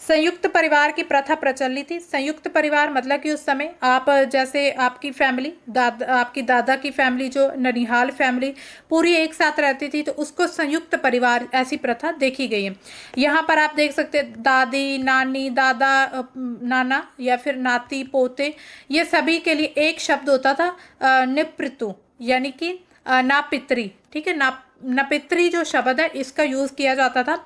संयुक्त परिवार की प्रथा प्रचलित थी। संयुक्त परिवार मतलब कि उस समय आप जैसे आपकी फैमिली, आपकी दादा की फैमिली जो ननिहाल फैमिली पूरी एक साथ रहती थी, तो उसको संयुक्त परिवार ऐसी प्रथा देखी गई है। यहाँ पर आप देख सकते हैं दादी, नानी, दादा, नाना या फिर नाती, पोते, ये सभी के लिए एक शब्द होता था निपृतु, यानी कि नापित्री। ठीक है, नपित्री जो शब्द है इसका यूज किया जाता था।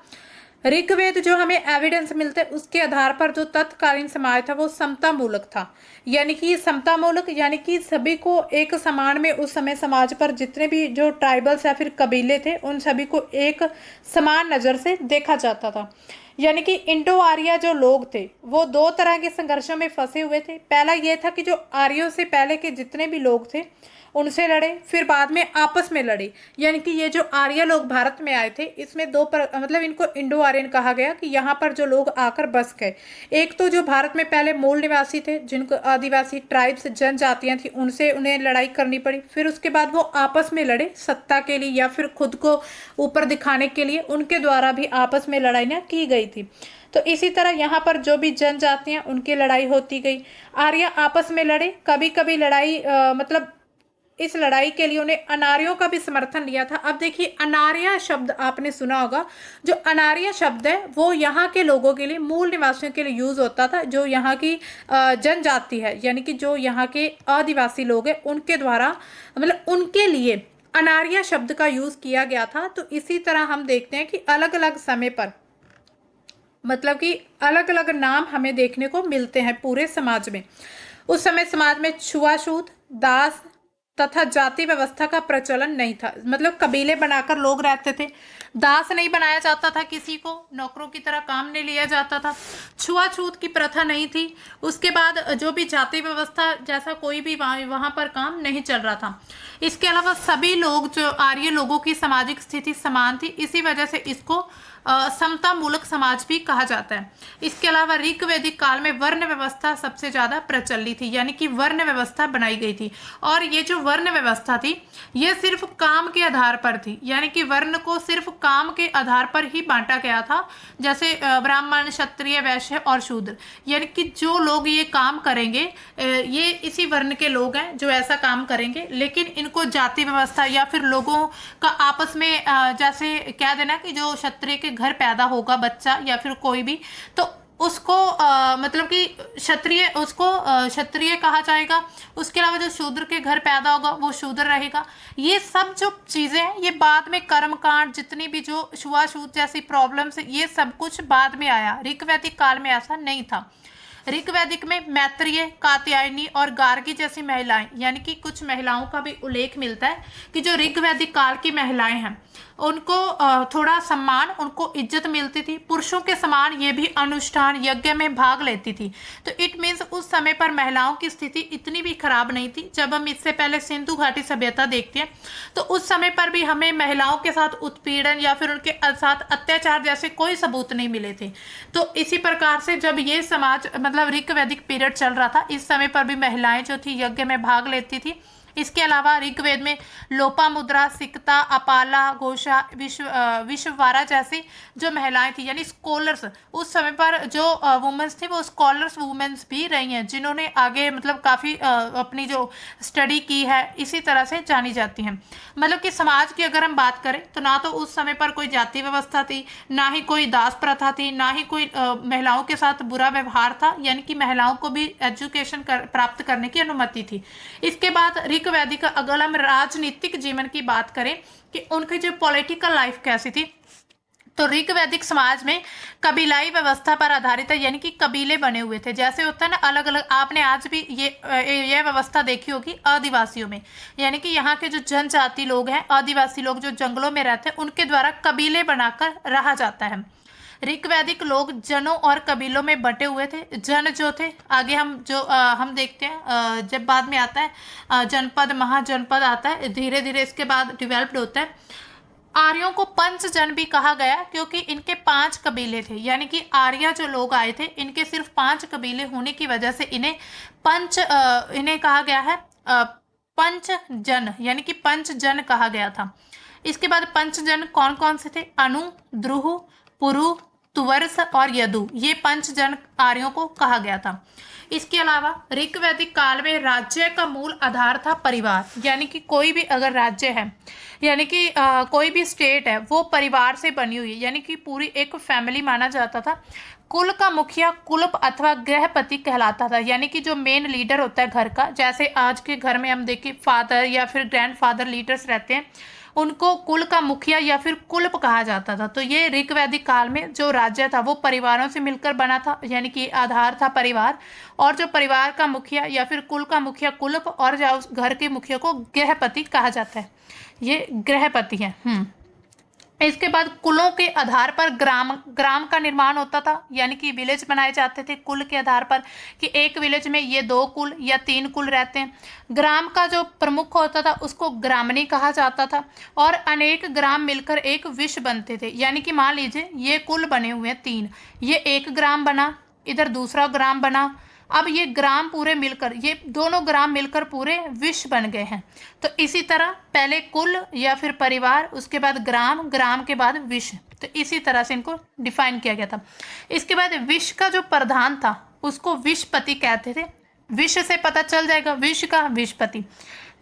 ऋग्वेद जो हमें एविडेंस मिलते हैं उसके आधार पर जो तत्कालीन समाज था वो समता मूलक था। यानी कि समता मूलक यानी कि सभी को एक समान में उस समय समाज पर जितने भी जो ट्राइबल्स या फिर कबीले थे उन सभी को एक समान नज़र से देखा जाता था। यानी कि इंडो आर्या जो लोग थे वो दो तरह के संघर्षों में फंसे हुए थे। पहला ये था कि जो आर्यों से पहले के जितने भी लोग थे उनसे लड़े, फिर बाद में आपस में लड़े। यानी कि ये जो आर्य लोग भारत में आए थे इसमें मतलब इनको इंडो आर्यन कहा गया कि यहाँ पर जो लोग आकर बस गए। एक तो जो भारत में पहले मूल निवासी थे, जिनको आदिवासी ट्राइब्स जनजातियां थी, उनसे उन्हें लड़ाई करनी पड़ी। फिर उसके बाद वो आपस में लड़े सत्ता के लिए या फिर खुद को ऊपर दिखाने के लिए, उनके द्वारा भी आपस में लड़ाइयाँ की गई थी। तो इसी तरह यहाँ पर जो भी जनजातियां उनकी लड़ाई होती गई। आर्य आपस में लड़े, कभी कभी लड़ाई मतलब इस लड़ाई के लिए उन्हें अनार्यों का भी समर्थन लिया था। अब देखिए अनार्य शब्द आपने सुना होगा। जो अनार्य शब्द है वो यहाँ के लोगों के लिए, मूल निवासियों के लिए यूज होता था, जो यहाँ की जनजाति है, यानी कि जो यहाँ के आदिवासी लोग हैं उनके द्वारा, मतलब उनके लिए अनार्य शब्द का यूज किया गया था। तो इसी तरह हम देखते हैं कि अलग अलग समय पर मतलब कि अलग अलग नाम हमें देखने को मिलते हैं पूरे समाज में। उस समय समाज में छुआछूत, दास तथा जाति व्यवस्था का प्रचलन नहीं था। मतलब कबीले बनाकर लोग रहते थे, दास नहीं बनाया जाता था, किसी को नौकरों की तरह काम नहीं लिया जाता था, छुआछूत की प्रथा नहीं थी। उसके बाद जो भी जाति व्यवस्था जैसा कोई भी वहाँ पर काम नहीं चल रहा था। इसके अलावा सभी लोग, जो आर्य लोगों की सामाजिक स्थिति समान थी, इसी वजह से इसको समता मूलक समाज भी कहा जाता है। इसके अलावा ऋग वैदिक काल में वर्ण व्यवस्था सबसे ज्यादा प्रचलित थी, यानी कि वर्ण व्यवस्था बनाई गई थी। और ये जो वर्ण व्यवस्था थी ये सिर्फ काम के आधार पर थी, यानी कि वर्ण को सिर्फ काम के आधार पर ही बांटा गया था। जैसे ब्राह्मण, क्षत्रिय, वैश्य और शूद्र, यानी कि जो लोग ये काम करेंगे ये इसी वर्ण के लोग हैं जो ऐसा काम करेंगे। लेकिन इनको जाति व्यवस्था या फिर लोगों का आपस में जैसे कह देना कि जो क्षत्रिय के घर पैदा होगा बच्चा या फिर कोई भी, तो उसको मतलब कि क्षत्रिय, उसको क्षत्रिय कहा जाएगा। उसके अलावा जो शूद्र के घर पैदा होगा वो शूद्र रहेगा। ये सब जो चीजें हैं ये बाद में कर्मकांड, जितनी भी जो छुआछूत जैसी प्रॉब्लम्स, ये सब कुछ बाद में आया। ऋग्वैदिक काल में ऐसा नहीं था। ऋग्वैदिक में मैत्रेय, कात्यायनी और गार्गी जैसी महिलाएं, यानी कि कुछ महिलाओं का भी उल्लेख मिलता है कि जो ऋग्वैदिक काल की महिलाएं हैं उनको थोड़ा सम्मान, उनको इज्जत मिलती थी। पुरुषों के समान ये भी अनुष्ठान यज्ञ में भाग लेती थी। तो इट मीन्स उस समय पर महिलाओं की स्थिति इतनी भी खराब नहीं थी। जब हम इससे पहले सिंधु घाटी सभ्यता देखते हैं तो उस समय पर भी हमें महिलाओं के साथ उत्पीड़न या फिर उनके साथ अत्याचार जैसे कोई सबूत नहीं मिले थे। तो इसी प्रकार से जब ये समाज मतलब ऋग्वैदिक पीरियड चल रहा था, इस समय पर भी महिलाएं जो थी यज्ञ में भाग लेती थी। इसके अलावा ऋग्वेद में लोपामुद्रा, सिकता, अपाला, घोषा, विश्ववारा जैसी जो महिलाएं थी, यानी स्कॉलर्स, उस समय पर जो वुमेन्स थी वो स्कॉलर्स वुमेन्स भी रही हैं, जिन्होंने आगे मतलब काफ़ी अपनी जो स्टडी की है इसी तरह से जानी जाती हैं। मतलब कि समाज की अगर हम बात करें तो ना तो उस समय पर कोई जाति व्यवस्था थी, ना ही कोई दास प्रथा थी, ना ही कोई महिलाओं के साथ बुरा व्यवहार था, यानी कि महिलाओं को भी एजुकेशन प्राप्त करने की अनुमति थी। इसके बाद ऋग्वैदिक अगर हम राजनीतिक जीवन की बात करें कि उनकी जो पॉलिटिकल लाइफ कैसी थी, तो ऋग वैदिक समाज में कबीलाई व्यवस्था पर आधारित है, यानी कि कबीले बने हुए थे। जैसे होता है ना अलग अलग, आपने आज भी ये व्यवस्था देखी होगी आदिवासियों में, यानी कि यहाँ के जो जनजाति लोग हैं, आदिवासी लोग जो जंगलों में रहते हैं, उनके द्वारा कबीले बनाकर रहा जाता है। ऋग वैदिक लोग जनों और कबीलों में बटे हुए थे। जन जो थे, आगे हम देखते हैं, जब बाद में आता है जनपद, महाजनपद आता है, धीरे धीरे इसके बाद डिवेल्प्ड होता है। आर्यों को पंच जन भी कहा गया क्योंकि इनके 5 कबीले थे, यानी कि आर्य जो लोग आए थे इनके सिर्फ 5 कबीले होने की वजह से इन्हें कहा गया है पंच जन, यानी कि पंच जन कहा गया था। इसके बाद पंच जन कौन कौन से थे? अनु, द्रुह, पुरु, तुवर्स और यदु, ये पंच जन आर्यों को कहा गया था। इसके अलावा ऋग वैदिक काल में राज्य का मूल आधार था परिवार, यानी कि कोई भी अगर राज्य है, यानी कि कोई भी स्टेट है, वो परिवार से बनी हुई है, यानी कि पूरी एक फैमिली माना जाता था। कुल का मुखिया कुलप अथवा गृहपति कहलाता था, यानी कि जो मेन लीडर होता है घर का, जैसे आज के घर में हम देखें फादर या फिर ग्रैंडफादर लीडर्स रहते हैं, उनको कुल का मुखिया या फिर कुलप कहा जाता था। तो ये ऋग वैदिक काल में जो राज्य था वो परिवारों से मिलकर बना था, यानी कि आधार था परिवार, और जो परिवार का मुखिया या फिर कुल का मुखिया कुलप, और जो उस घर के मुखिया को गृहपति कहा जाता है, ये गृहपति है। इसके बाद कुलों के आधार पर ग्राम का निर्माण होता था, यानी कि विलेज बनाए जाते थे कुल के आधार पर, कि एक विलेज में ये 2 कुल या 3 कुल रहते हैं। ग्राम का जो प्रमुख होता था उसको ग्रामणी कहा जाता था, और अनेक ग्राम मिलकर एक विश्व बनते थे, यानी कि मान लीजिए ये कुल बने हुए हैं 3, ये एक ग्राम बना, इधर दूसरा ग्राम बना, अब ये ग्राम पूरे मिलकर, ये दोनों ग्राम मिलकर पूरे विश्व बन गए हैं। तो इसी तरह पहले कुल या फिर परिवार, उसके बाद ग्राम, ग्राम के बाद विश्व, तो इसी तरह से इनको डिफाइन किया गया था। इसके बाद विश्व का जो प्रधान था उसको विश्वपति कहते थे। विश्व से पता चल जाएगा, विश्व का विश्वपति।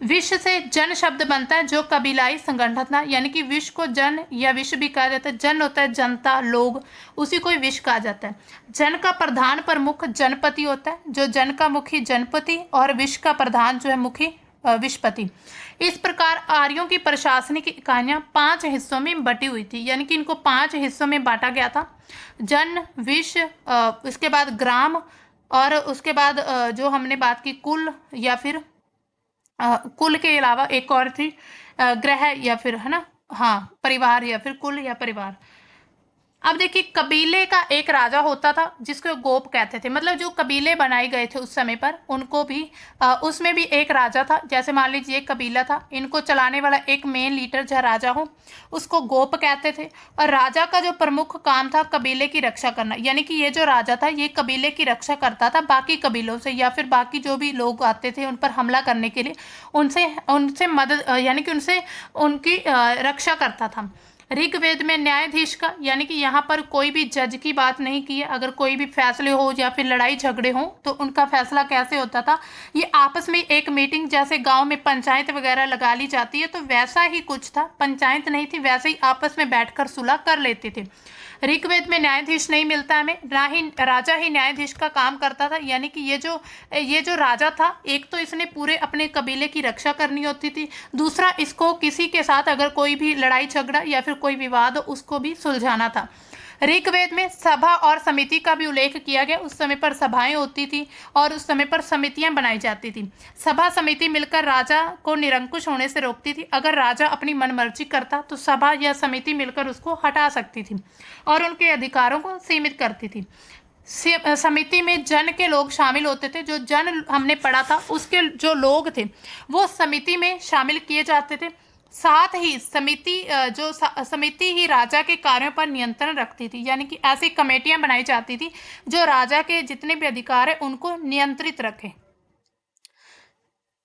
विश्व से जन शब्द बनता है जो कबीलाई संगठन था, यानी कि विश्व को जन या विश्व भी कहा जाता है। जन होता है जनता, लोग, उसी को ही विश्व कहा जाता है। जन का प्रधान प्रमुख जनपति होता है, जो जन का मुखी जनपति, और विश्व का प्रधान जो है मुखी विश्वपति। इस प्रकार आर्यों की प्रशासनिक इकाइयां 5 हिस्सों में बटी हुई थी, यानी कि इनको 5 हिस्सों में बांटा गया था। जन, विश्व, उसके बाद ग्राम, और उसके बाद जो हमने बात की कुल या फिर कुल के अलावा एक और थी ग्रह या फिर, है ना, हाँ, परिवार या फिर कुल या परिवार। अब देखिए कबीले का एक राजा होता था जिसको गोप कहते थे, मतलब जो कबीले बनाए गए थे उस समय पर उनको भी उसमें भी एक राजा था। जैसे मान लीजिए एक कबीला था, इनको चलाने वाला एक मेन लीडर जो राजा हो उसको गोप कहते थे। और राजा का जो प्रमुख काम था कबीले की रक्षा करना, यानी कि ये जो राजा था ये कबीले की रक्षा करता था बाकी कबीलों से, या फिर बाकी जो भी लोग आते थे उन पर हमला करने के लिए, उनसे मदद, यानी कि उनसे उनकी रक्षा करता था। ऋग्वेद में न्यायाधीश का, यानी कि यहाँ पर कोई भी जज की बात नहीं की है। अगर कोई भी फैसले हो या फिर लड़ाई झगड़े हो तो उनका फैसला कैसे होता था, ये आपस में एक मीटिंग, जैसे गांव में पंचायत वगैरह लगा ली जाती है तो वैसा ही कुछ था। पंचायत नहीं थी, वैसे ही आपस में बैठकर सुलह कर लेते थे। ऋग्वेद में न्यायाधीश नहीं मिलता हमें, ना ही राजा ही न्यायाधीश का काम करता था। यानी कि ये जो राजा था, एक तो इसने पूरे अपने कबीले की रक्षा करनी होती थी, दूसरा इसको किसी के साथ अगर कोई भी लड़ाई झगड़ा या फिर कोई विवाद हो उसको भी सुलझाना था। ऋग्वेद में सभा और समिति का भी उल्लेख किया गया। उस समय पर सभाएं होती थी और उस समय पर समितियां बनाई जाती थी। सभा समिति मिलकर राजा को निरंकुश होने से रोकती थी। अगर राजा अपनी मनमर्जी करता तो सभा या समिति मिलकर उसको हटा सकती थी और उनके अधिकारों को सीमित करती थी। समिति में जन के लोग शामिल होते थे। जो जन हमने पढ़ा था उसके जो लोग थे वो समिति में शामिल किए जाते थे। साथ ही समिति ही राजा के कार्यों पर नियंत्रण रखती थी, यानी कि ऐसी कमेटियां बनाई जाती थी जो राजा के जितने भी अधिकार है उनको नियंत्रित रखे।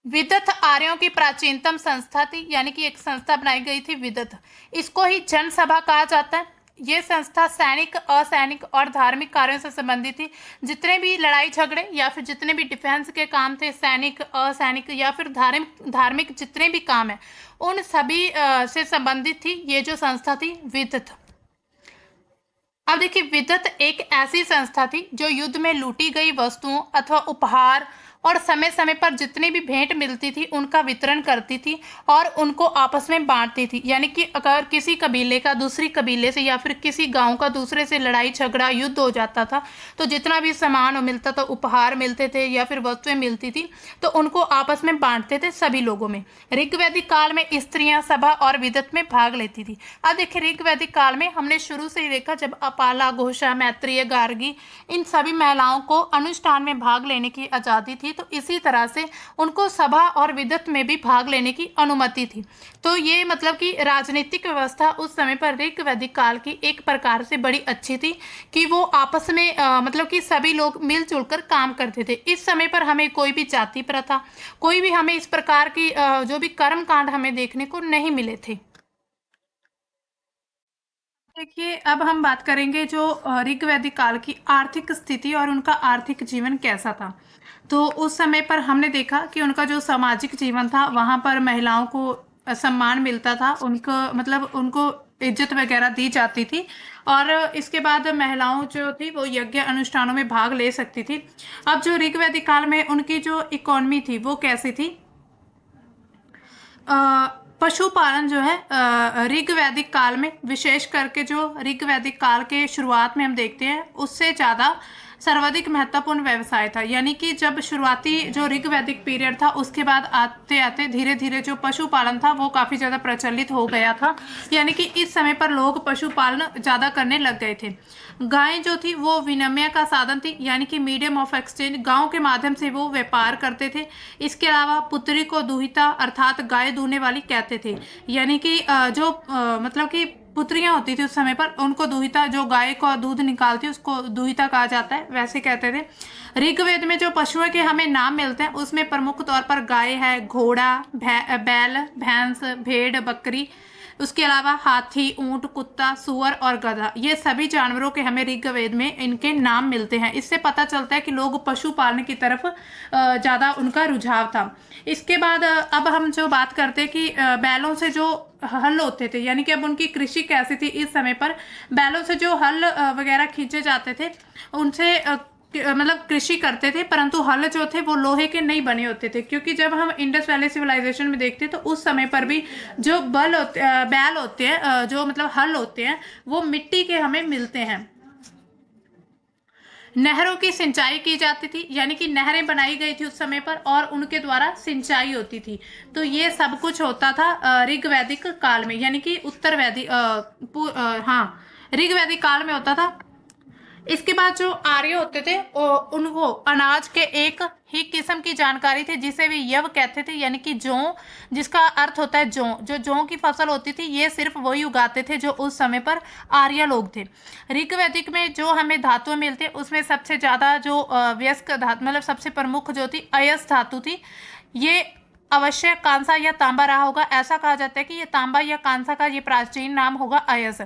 विदथ आर्यों की प्राचीनतम संस्था थी, यानी कि एक संस्था बनाई गई थी विदथ। इसको ही जनसभा कहा जाता है। ये संस्था सैनिक, असैनिक और धार्मिक कार्यों से संबंधित थी। जितने भी लड़ाई झगड़े या फिर जितने भी डिफेंस के काम थे, सैनिक, असैनिक या फिर धार्मिक जितने भी काम है उन सभी से संबंधित थी ये जो संस्था थी विदथ। अब देखिए विदथ एक ऐसी संस्था थी जो युद्ध में लूटी गई वस्तुओं अथवा उपहार और समय समय पर जितनी भी भेंट मिलती थी उनका वितरण करती थी और उनको आपस में बांटती थी। यानी कि अगर किसी कबीले का दूसरी कबीले से या फिर किसी गांव का दूसरे से लड़ाई झगड़ा युद्ध हो जाता था तो जितना भी सामान मिलता था, उपहार मिलते थे या फिर वस्तुएं मिलती थी, तो उनको आपस में बांटते थे सभी लोगों में। ऋग वैदिक काल में स्त्रियां सभा और विदत में भाग लेती थी। अब देखिए ऋग वैदिक काल में हमने शुरू से ही देखा जब अपाला, घोषा, मैत्रेय, गार्गी इन सभी महिलाओं को अनुष्ठान में भाग लेने की आज़ादी थी, तो इसी तरह से उनको सभा और विदत में भी भाग लेने की अनुमति थी। तो ये मतलब कि राजनीतिक व्यवस्था उस समय पर ऋग वैदिक काल की एक प्रकार से बड़ी अच्छी थी कि वो आपस में मतलब कि सभी लोग मिलजुल कर काम करते थे। इस समय पर हमें कोई भी जाति प्रथा, कोई भी हमें इस प्रकार की जो भी कर्म कांड हमें देखने को नहीं मिले थे। देखिए अब हम बात करेंगे जो ऋग वैदिक काल की आर्थिक स्थिति और उनका आर्थिक जीवन कैसा था। तो उस समय पर हमने देखा कि उनका जो सामाजिक जीवन था वहाँ पर महिलाओं को सम्मान मिलता था, उनको मतलब उनको इज्जत वगैरह दी जाती थी। और इसके बाद महिलाओं जो थी वो यज्ञ अनुष्ठानों में भाग ले सकती थी। अब जो ऋग वैदिक काल में उनकी जो इकोनॉमी थी वो कैसी थी, अ, पशुपालन जो है ऋग वैदिक काल में, विशेष करके जो ऋग वैदिक काल के शुरुआत में हम देखते हैं उससे ज़्यादा सर्वाधिक महत्वपूर्ण व्यवसाय था। यानी कि जब शुरुआती जो ऋग वैदिक पीरियड था उसके बाद आते आते धीरे धीरे जो पशुपालन था वो काफ़ी ज़्यादा प्रचलित हो गया था। यानी कि इस समय पर लोग पशुपालन ज़्यादा करने लग गए थे। गाय जो थी वो विनिमय का साधन थी, यानी कि मीडियम ऑफ एक्सचेंज, गांव के माध्यम से वो व्यापार करते थे। इसके अलावा पुत्री को दुहिता अर्थात गाय दूहने वाली कहते थे। यानी कि जो मतलब कि पुत्रियां होती थी उस समय पर उनको दुहिता, जो गाय को दूध निकालती उसको दुहिता कहा जाता है, वैसे कहते थे। ऋग्वेद में जो पशुओं के हमें नाम मिलते हैं उसमें प्रमुख तौर पर गाय है, घोड़ा, बैल, भैंस, भेड़, बकरी, उसके अलावा हाथी, ऊंट, कुत्ता, सुअर और गधा, ये सभी जानवरों के हमें ऋग्वेद में इनके नाम मिलते हैं। इससे पता चलता है कि लोग पशुपालन की तरफ ज़्यादा उनका रुझाव था। इसके बाद अब हम जो बात करते हैं कि बैलों से जो हल होते थे, यानी कि अब उनकी कृषि कैसी थी इस समय पर, बैलों से जो हल वगैरह खींचे जाते थे उनसे मतलब कृषि करते थे, परंतु हल जो थे वो लोहे के नहीं बने होते थे। क्योंकि जब हम इंडस वैली सिविलाइजेशन में देखते हैं तो उस समय पर भी जो बैल होते हैं, जो मतलब हल होते हैं वो मिट्टी के हमें मिलते हैं। नहरों की सिंचाई की जाती थी, यानी कि नहरें बनाई गई थी उस समय पर और उनके द्वारा सिंचाई होती थी। तो ये सब कुछ होता था ऋग वैदिक काल में, यानी कि उत्तर वैदिक हाँ ऋग वैदिक काल में होता था। इसके बाद जो आर्य होते थे उनको अनाज के एक ही किस्म की जानकारी थी जिसे वे यव कहते थे, यानी कि जौ, जिसका अर्थ होता है जौ। जो जौ की फसल होती थी ये सिर्फ वही उगाते थे जो उस समय पर आर्य लोग थे। ऋग्वैदिक में जो हमें धातुएं मिलती है उसमें सबसे ज्यादा जो व्यस्क धातु मतलब सबसे प्रमुख जो थी अयस धातु थी। ये अवश्य कांसा या तांबा रहा होगा, ऐसा कहा जाता है कि ये तांबा या कांसा का ये प्राचीन नाम होगा अयस।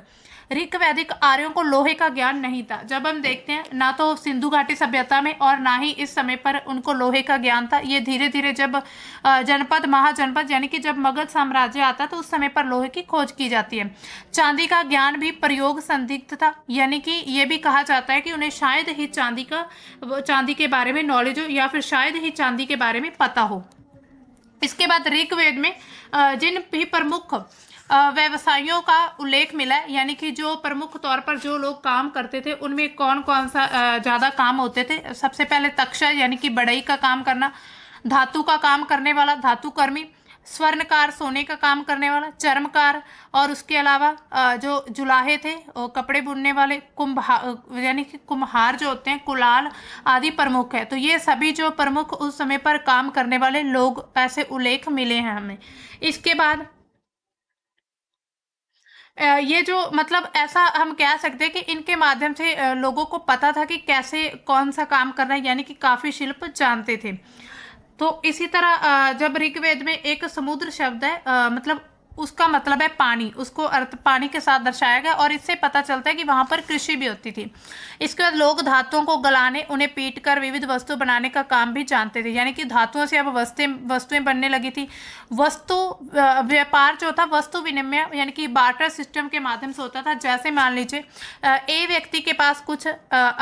ऋग वैदिक आर्यों को लोहे का ज्ञान नहीं था। जब हम देखते हैं ना तो सिंधु घाटी सभ्यता में और ना ही इस समय पर उनको लोहे का ज्ञान था। ये धीरे धीरे जब जनपद महाजनपद यानी कि जब मगध साम्राज्य आता है तो उस समय पर लोहे की खोज की जाती है। चांदी का ज्ञान भी प्रयोग संदिग्ध था, यानी कि ये भी कहा जाता है कि उन्हें शायद ही चांदी के बारे में नॉलेज हो या फिर शायद ही चांदी के बारे में पता हो। इसके बाद ऋग्वेद में जिन भी प्रमुख व्यवसायियों का उल्लेख मिला है, यानी कि जो प्रमुख तौर पर जो लोग काम करते थे उनमें कौन कौन सा ज़्यादा काम होते थे। सबसे पहले तक्षय यानी कि बढ़ई का काम करना, धातु का काम करने वाला धातुकर्मी, स्वर्णकार सोने का काम करने वाला, चर्मकार, और उसके अलावा जो जुलाहे थे कपड़े बुनने वाले, कुम्हार यानी कि कुम्हार जो होते हैं, कुलाल आदि प्रमुख है। तो ये सभी जो प्रमुख उस समय पर काम करने वाले लोग ऐसे उल्लेख मिले हैं हमें। इसके बाद ये जो मतलब ऐसा हम कह सकते हैं कि इनके माध्यम से लोगों को पता था कि कैसे कौन सा काम करना है, यानी कि काफी शिल्प जानते थे। तो इसी तरह जब ऋग्वेद में एक समुद्र शब्द है मतलब उसका मतलब है पानी, उसको अर्थ पानी के साथ दर्शाया गया और इससे पता चलता है कि वहाँ पर कृषि भी होती थी। इसके बाद लोग धातुओं को गलाने, उन्हें पीट कर विविध वस्तु बनाने का काम भी जानते थे, यानी कि धातुओं से अब वस्तुएं बनने लगी थी। वस्तु व्यापार जो था वस्तु विनिमय यानी कि बार्टर सिस्टम के माध्यम से होता था। जैसे मान लीजिए ए व्यक्ति के पास कुछ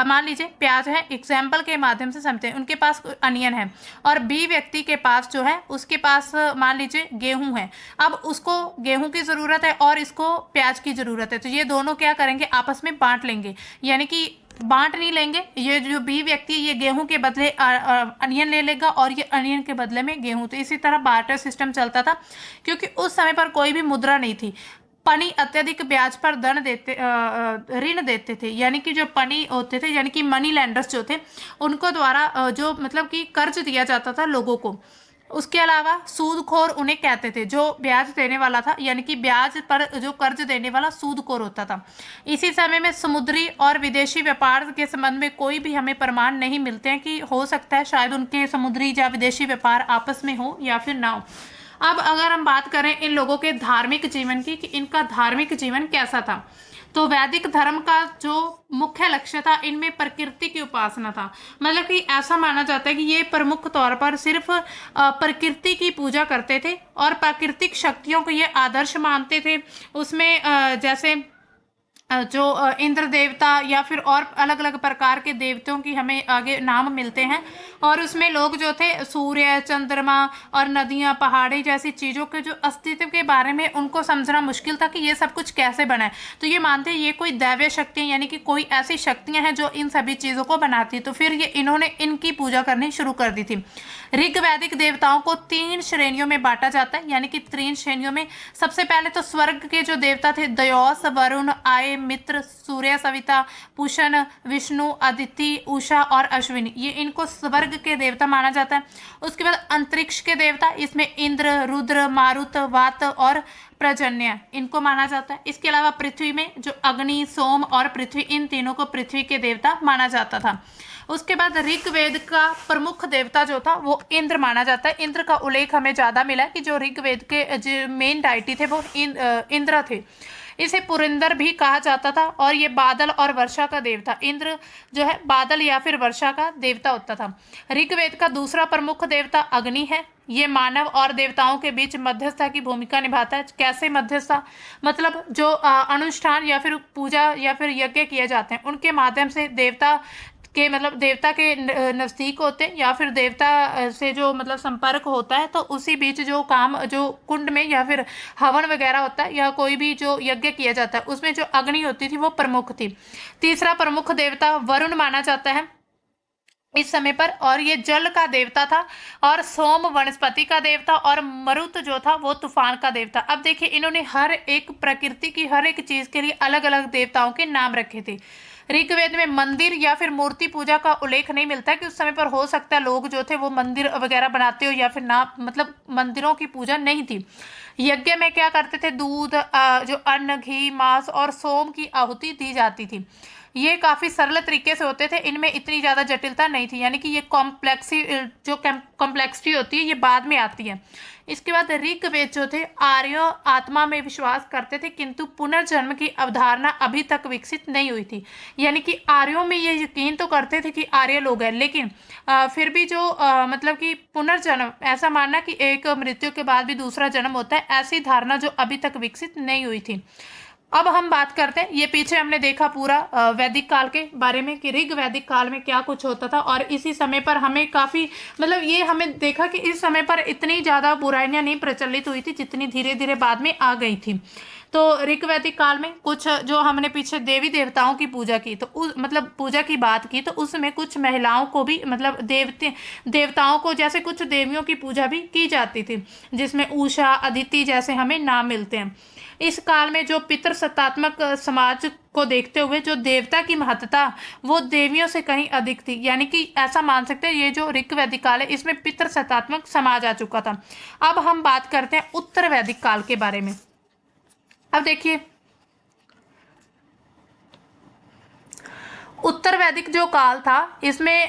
मान लीजिए प्याज है, एग्जाम्पल के माध्यम से समझते हैं, उनके पास अनियन है, और बी व्यक्ति के पास जो है उसके पास मान लीजिए गेहूं है। अब उसको गेहूं की ज़रूरत है और इसको प्याज की ज़रूरत है, तो ये दोनों क्या करेंगे, आपस में बांट लेंगे, यानी कि बांट नहीं लेंगे। ये जो बी व्यक्ति ये गेहूं के बदले अनियन ले लेगा और ये अनियन के बदले में गेहूं। तो इसी तरह बार्टर सिस्टम चलता था, क्योंकि उस समय पर कोई भी मुद्रा नहीं थी। पनी अत्यधिक ब्याज पर ऋण देते थे, यानी कि जो पनी होते थे यानी कि मनी लैंडर्स जो थे उनको द्वारा जो मतलब कि कर्ज दिया जाता था लोगों को। उसके अलावा सूदखोर उन्हें कहते थे, जो ब्याज देने वाला था, यानी कि ब्याज पर जो कर्ज देने वाला सूदखोर होता था। इसी समय में समुद्री और विदेशी व्यापार के संबंध में कोई भी हमें प्रमाण नहीं मिलते हैं कि हो सकता है शायद उनके समुद्री या विदेशी व्यापार आपस में हो या फिर ना हो। अब अगर हम बात करें इन लोगों के धार्मिक जीवन की कि इनका धार्मिक जीवन कैसा था, तो वैदिक धर्म का जो मुख्य लक्ष्य था इनमें प्रकृति की उपासना था। मतलब कि ऐसा माना जाता है कि ये प्रमुख तौर पर सिर्फ प्रकृति की पूजा करते थे और प्राकृतिक शक्तियों को ये आदर्श मानते थे। उसमें जैसे जो इंद्र देवता या फिर और अलग अलग प्रकार के देवताओं की हमें आगे नाम मिलते हैं, और उसमें लोग जो थे सूर्य, चंद्रमा और नदियां, पहाड़ी जैसी चीज़ों के जो अस्तित्व के बारे में उनको समझना मुश्किल था कि ये सब कुछ कैसे बना है। तो ये मानते हैं ये कोई दैवीय शक्तियाँ, यानी कि कोई ऐसी शक्तियाँ हैं जो इन सभी चीज़ों को बनाती। तो फिर ये इन्होंने इनकी पूजा करनी शुरू कर दी थी। ऋग वैदिक देवताओं को 3 श्रेणियों में बांटा जाता है, यानी कि 3 श्रेणियों में। सबसे पहले तो स्वर्ग के जो देवता थे दयोस, वरुण, आय, मित्र, सूर्य, सविता, पूषण, विष्णु, अदिति, उषा और अश्विनी, ये इनको स्वर्ग के देवता माना जाता है। उसके बाद अंतरिक्ष के देवता, इसमें इंद्र, रुद्र, मारुत, वात और पर्जन्य, इनको माना जाता है। इसके अलावा पृथ्वी में जो अग्नि, सोम और पृथ्वी, इन तीनों को पृथ्वी के देवता माना जाता था। उसके बाद ऋग्वेद का प्रमुख देवता जो था वो इंद्र माना जाता है। इंद्र का उल्लेख हमें ज़्यादा मिला कि जो ऋग्वेद के जो मेन डाइटी थे वो इंद्र थे। इसे पुरिंदर भी कहा जाता था और ये बादल और वर्षा का देवता, इंद्र जो है बादल या फिर वर्षा का देवता होता था। ऋग्वेद का दूसरा प्रमुख देवता अग्नि है। ये मानव और देवताओं के बीच मध्यस्थता की भूमिका निभाता है। कैसे मध्यस्थता, मतलब जो अनुष्ठान या फिर पूजा या फिर यज्ञ किए जाते हैं उनके माध्यम से देवता के मतलब देवता के नज़दीक होते हैं या फिर देवता से जो मतलब संपर्क होता है, तो उसी बीच जो काम जो कुंड में या फिर हवन वगैरह होता है या कोई भी जो यज्ञ किया जाता है उसमें जो अग्नि होती थी वो प्रमुख थी। तीसरा प्रमुख देवता वरुण माना जाता है इस समय पर, और ये जल का देवता था, और सोम वनस्पति का देवता, और मरुत जो था वो तूफान का देवता। अब देखिए इन्होंने हर एक प्रकृति की हर एक चीज के लिए अलग अलग देवताओं के नाम रखे थे। ऋग्वेद में मंदिर या फिर मूर्ति पूजा का उल्लेख नहीं मिलता कि उस समय पर हो सकता है लोग जो थे वो मंदिर वगैरह बनाते हो या फिर ना, मतलब मंदिरों की पूजा नहीं थी। यज्ञ में क्या करते थे, दूध, जो अन्न, घी, मांस और सोम की आहुति दी जाती थी। ये काफ़ी सरल तरीके से होते थे, इनमें इतनी ज़्यादा जटिलता नहीं थी, यानी कि ये कॉम्प्लेक्सिटी होती है ये बाद में आती है। इसके बाद ऋग्वेद जो थे आर्य आत्मा में विश्वास करते थे, किंतु पुनर्जन्म की अवधारणा अभी तक विकसित नहीं हुई थी। यानी कि आर्यों में ये यकीन तो करते थे कि आर्य लोग हैं, लेकिन फिर भी जो मतलब कि पुनर्जन्म, ऐसा मानना कि एक मृत्यु के बाद भी दूसरा जन्म होता है, ऐसी धारणा जो अभी तक विकसित नहीं हुई थी। अब हम बात करते हैं, ये पीछे हमने देखा पूरा वैदिक काल के बारे में कि ऋग वैदिक काल में क्या कुछ होता था, और इसी समय पर हमें काफ़ी मतलब ये हमें देखा कि इस समय पर इतनी ज़्यादा बुराइयां नहीं प्रचलित हुई थी जितनी धीरे धीरे बाद में आ गई थी। तो ऋग वैदिक काल में कुछ जो हमने पीछे देवी देवताओं की पूजा की, तो उस मतलब पूजा की बात की, तो उसमें कुछ महिलाओं को भी मतलब देवताओं को जैसे कुछ देवियों की पूजा भी की जाती थी, जिसमें उषा, अदिति जैसे हमें नाम मिलते हैं। इस काल में जो पितृसत्तात्मक समाज को देखते हुए जो देवता की महत्ता वो देवियों से कहीं अधिक थी, यानी कि ऐसा मान सकते हैं ये जो ऋग वैदिक काल है इसमें पितृसत्तात्मक समाज आ चुका था। अब हम बात करते हैं उत्तर वैदिक काल के बारे में। अब देखिए उत्तर वैदिक जो काल था इसमें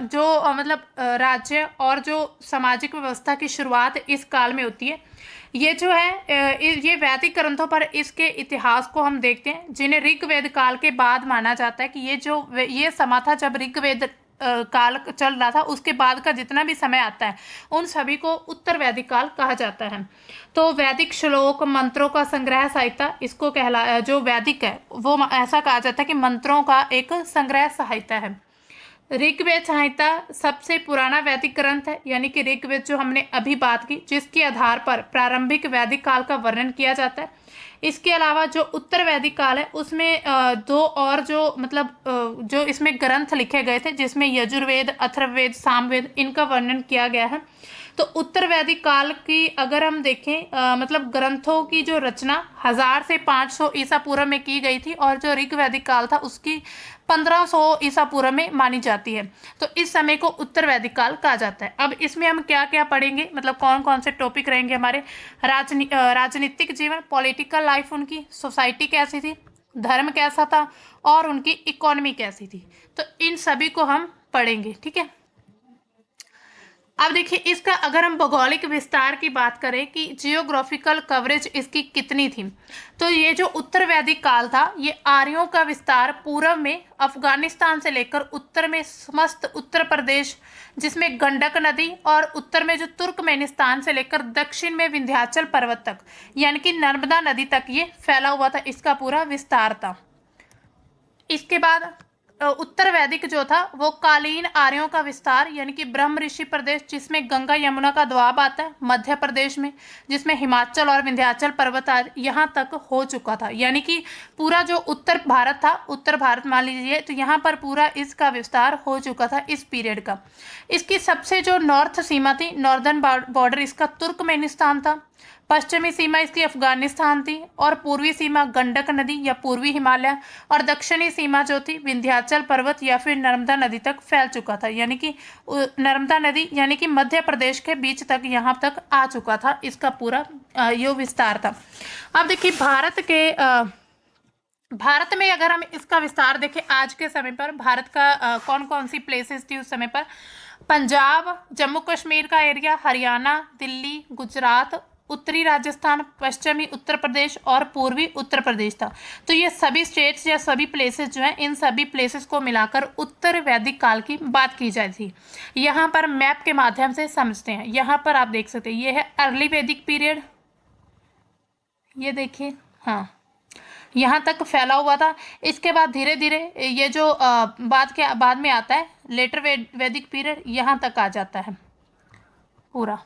जो मतलब राज्य और जो सामाजिक व्यवस्था की शुरुआत इस काल में होती है। ये जो है ये वैदिक ग्रंथों पर इसके इतिहास को हम देखते हैं, जिन्हें ऋग्वेद काल के बाद माना जाता है कि ये समय था जब ऋग्वेद काल चल रहा था, उसके बाद का जितना भी समय आता है उन सभी को उत्तर वैदिक काल कहा जाता है। तो वैदिक श्लोक मंत्रों का संग्रह साहित्य इसको कहला, जो वैदिक है वो ऐसा कहा जाता है कि मंत्रों का एक संग्रह साहित्य है। ऋग्वेद संहिता सबसे पुराना वैदिक ग्रंथ है, यानी कि ऋग्वेद जो हमने अभी बात की, जिसके आधार पर प्रारंभिक वैदिक काल का वर्णन किया जाता है। इसके अलावा जो उत्तर वैदिक काल है उसमें दो और जो मतलब जो इसमें ग्रंथ लिखे गए थे, जिसमें यजुर्वेद, अथर्ववेद, सामवेद इनका वर्णन किया गया है। तो उत्तर वैदिक काल की अगर हम देखें मतलब ग्रंथों की जो रचना 1000 से 500 ईसा पूर्व में की गई थी, और जो ऋग वैदिक काल था उसकी 1500 ईसा पूर्व में मानी जाती है। तो इस समय को उत्तर वैदिक काल कहा जाता है। अब इसमें हम क्या क्या पढ़ेंगे, मतलब कौन कौन से टॉपिक रहेंगे हमारे। राजनीतिक जीवन, पॉलिटिकल लाइफ, उनकी सोसाइटी कैसी थी, धर्म कैसा था, और उनकी इकोनॉमी कैसी थी। तो इन सभी को हम पढ़ेंगे, ठीक है। अब देखिए इसका अगर हम भौगोलिक विस्तार की बात करें कि जियोग्राफिकल कवरेज इसकी कितनी थी, तो ये जो उत्तर वैदिक काल था ये आर्यों का विस्तार पूर्व में अफगानिस्तान से लेकर उत्तर में समस्त उत्तर प्रदेश, जिसमें गंडक नदी, और उत्तर में जो तुर्कमेनिस्तान से लेकर दक्षिण में विंध्याचल पर्वत तक, यानी कि नर्मदा नदी तक ये फैला हुआ था, इसका पूरा विस्तार था। इसके बाद उत्तर वैदिक जो था वो कालीन आर्यों का विस्तार, यानी कि ब्रह्म ऋषि प्रदेश, जिसमें गंगा यमुना का द्वाब आता है, मध्य प्रदेश में, जिसमें हिमाचल और विंध्याचल पर्वत यहाँ तक हो चुका था। यानी कि पूरा जो उत्तर भारत था, उत्तर भारत मान लीजिए, तो यहाँ पर पूरा इसका विस्तार हो चुका था इस पीरियड का। इसकी सबसे जो नॉर्थ सीमा थी, नॉर्दर्न बॉर्डर इसका तुर्कमेनिस्तान था, पश्चिमी सीमा इसकी अफगानिस्तान थी, और पूर्वी सीमा गंडक नदी या पूर्वी हिमालय, और दक्षिणी सीमा जो थी विंध्याचल पर्वत या फिर नर्मदा नदी तक फैल चुका था। यानी कि नर्मदा नदी यानी कि मध्य प्रदेश के बीच तक यहाँ तक आ चुका था, इसका पूरा यो विस्तार था। अब देखिए भारत में अगर हम इसका विस्तार देखें आज के समय पर, भारत का कौन कौन सी प्लेसेस थी उस समय पर। पंजाब, जम्मू कश्मीर का एरिया, हरियाणा, दिल्ली, गुजरात, उत्तरी राजस्थान, पश्चिमी उत्तर प्रदेश और पूर्वी उत्तर प्रदेश था। तो ये सभी स्टेट्स या सभी प्लेसेस जो हैं, इन सभी प्लेसेस को मिलाकर उत्तर वैदिक काल की बात की जाती थी। यहाँ पर मैप के माध्यम से समझते हैं। यहाँ पर आप देख सकते हैं ये है अर्ली वैदिक पीरियड, ये देखिए, हाँ यहाँ तक फैला हुआ था। इसके बाद धीरे धीरे ये जो बाद में आता है लेटर वैदिक पीरियड, यहाँ तक आ जाता है पूरा।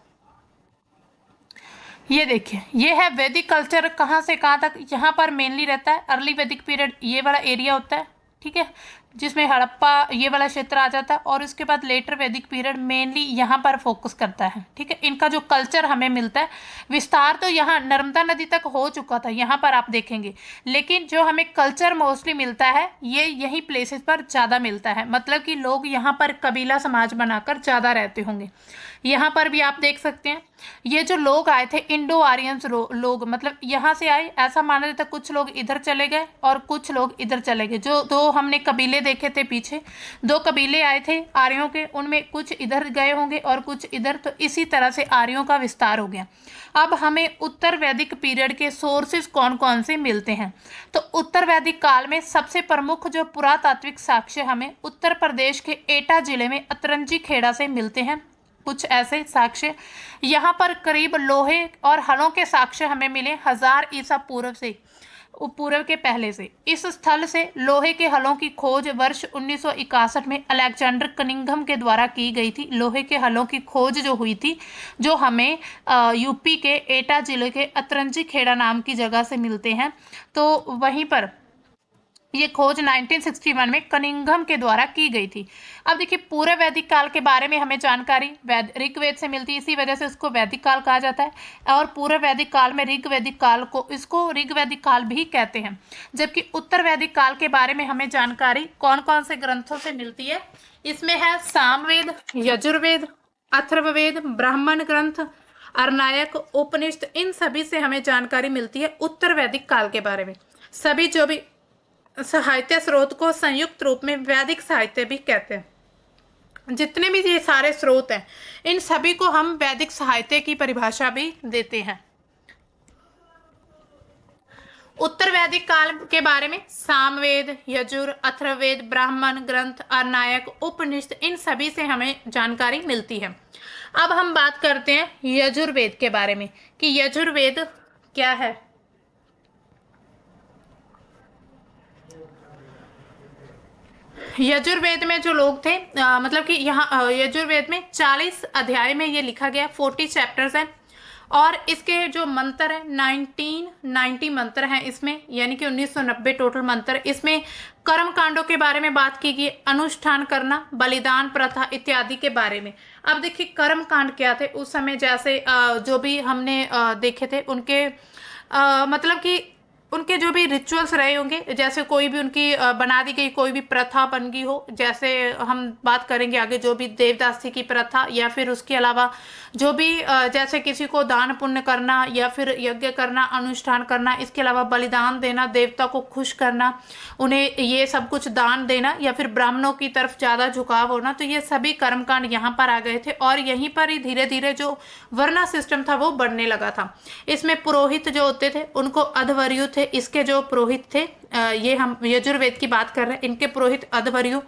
ये देखिए ये है वैदिक कल्चर कहाँ से कहाँ तक, यहाँ पर मेनली रहता है अर्ली वैदिक पीरियड, ये वाला एरिया होता है, ठीक है, जिसमें हड़प्पा ये वाला क्षेत्र आ जाता है, और उसके बाद लेटर वैदिक पीरियड मेनली यहाँ पर फोकस करता है, ठीक है। इनका जो कल्चर हमें मिलता है, विस्तार तो यहाँ नर्मदा नदी तक हो चुका था, यहाँ पर आप देखेंगे, लेकिन जो हमें कल्चर मोस्टली मिलता है ये यही प्लेसेस पर ज़्यादा मिलता है। मतलब कि लोग यहाँ पर कबीला समाज बनाकर ज़्यादा रहते होंगे। यहाँ पर भी आप देख सकते हैं ये जो लोग आए थे इंडो आर्यंस लोग, मतलब यहाँ से आए, ऐसा माना जाता है कुछ लोग इधर चले गए और कुछ लोग इधर चले गए। जो दो हमने कबीले देखे थे पीछे, दो कबीले आए थे आर्यों के, उनमें कुछ इधर गए होंगे और कुछ इधर, तो इसी तरह से आर्यों का विस्तार हो गया। अब हमें उत्तर वैदिक पीरियड के सोर्सेज कौन कौन से मिलते हैं, तो उत्तर वैदिक काल में सबसे प्रमुख जो पुरातात्विक साक्ष्य हमें उत्तर प्रदेश के एटा जिले में अतरंजी खेड़ा से मिलते हैं। कुछ ऐसे साक्ष्य यहाँ पर करीब लोहे और हलों के साक्ष्य हमें मिले 1000 ईसा पूर्व के पहले से। इस स्थल से लोहे के हलों की खोज वर्ष 1961 में अलेक्जेंडर कनिंघम के द्वारा की गई थी। लोहे के हलों की खोज जो हुई थी, जो हमें यूपी के एटा जिले के अतरंजी खेड़ा नाम की जगह से मिलते हैं। तो वहीं पर ये खोज 1961 में कनिंघम के द्वारा की गई थी। अब देखिए पूरे वैदिक काल के बारे में हमें जानकारी ऋग्वेद से मिलती है, इसी वजह से उसको वैदिक काल कहा जाता है। और पूरे वैदिक काल में ऋग्वैदिक काल को इसको ऋग्वैदिक काल भी कहते हैं। जबकि उत्तर वैदिक काल के बारे में हमें जानकारी कौन कौन से ग्रंथों से मिलती है, इसमें है सामवेद, यजुर्वेद, अथर्ववेद, ब्राह्मण ग्रंथ, अरणायक, उपनिषद, इन सभी से हमें जानकारी मिलती है उत्तर वैदिक काल के बारे में। सभी जो भी साहित्य स्रोत को संयुक्त रूप में वैदिक साहित्य भी कहते हैं। जितने भी ये सारे स्रोत हैं, इन सभी को हम वैदिक साहित्य की परिभाषा भी देते हैं। उत्तर वैदिक काल के बारे में सामवेद, यजुर, अथर्ववेद, ब्राह्मण ग्रंथ, अरणायक, उपनिषद, इन सभी से हमें जानकारी मिलती है। अब हम बात करते हैं यजुर्वेद के बारे में कि यजुर्वेद क्या है। यजुर्वेद में जो लोग थे मतलब कि यहाँ यजुर्वेद में 40 अध्याय में ये लिखा गया, 40 चैप्टर्स हैं और इसके जो मंत्र हैं 1990 मंत्र हैं इसमें, यानी कि 1990 टोटल मंत्र। इसमें कर्म कांडों के बारे में बात की गई, अनुष्ठान करना, बलिदान प्रथा इत्यादि के बारे में। अब देखिए कर्म कांड क्या थे उस समय, जैसे जो भी हमने देखे थे उनके मतलब कि उनके जो भी रिचुअल्स रहे होंगे, जैसे कोई भी उनकी बना दी गई कोई भी प्रथा बन गई हो, जैसे हम बात करेंगे आगे जो भी देवदासी की प्रथा, या फिर उसके अलावा जो भी जैसे किसी को दान पुण्य करना या फिर यज्ञ करना, अनुष्ठान करना, इसके अलावा बलिदान देना, देवता को खुश करना, उन्हें ये सब कुछ दान देना, या फिर ब्राह्मणों की तरफ ज़्यादा झुकाव होना, तो ये सभी कर्मकांड यहाँ पर आ गए थे और यहीं पर ही धीरे धीरे जो वर्णा सिस्टम था वो बढ़ने लगा था। इसमें पुरोहित जो होते थे उनको अध्वर्यु थे, इसके जो पुरोहित थे ये हम यजुर्वेद की बात कर रहे हैं, इनके पुरोहित अध्वर्यु।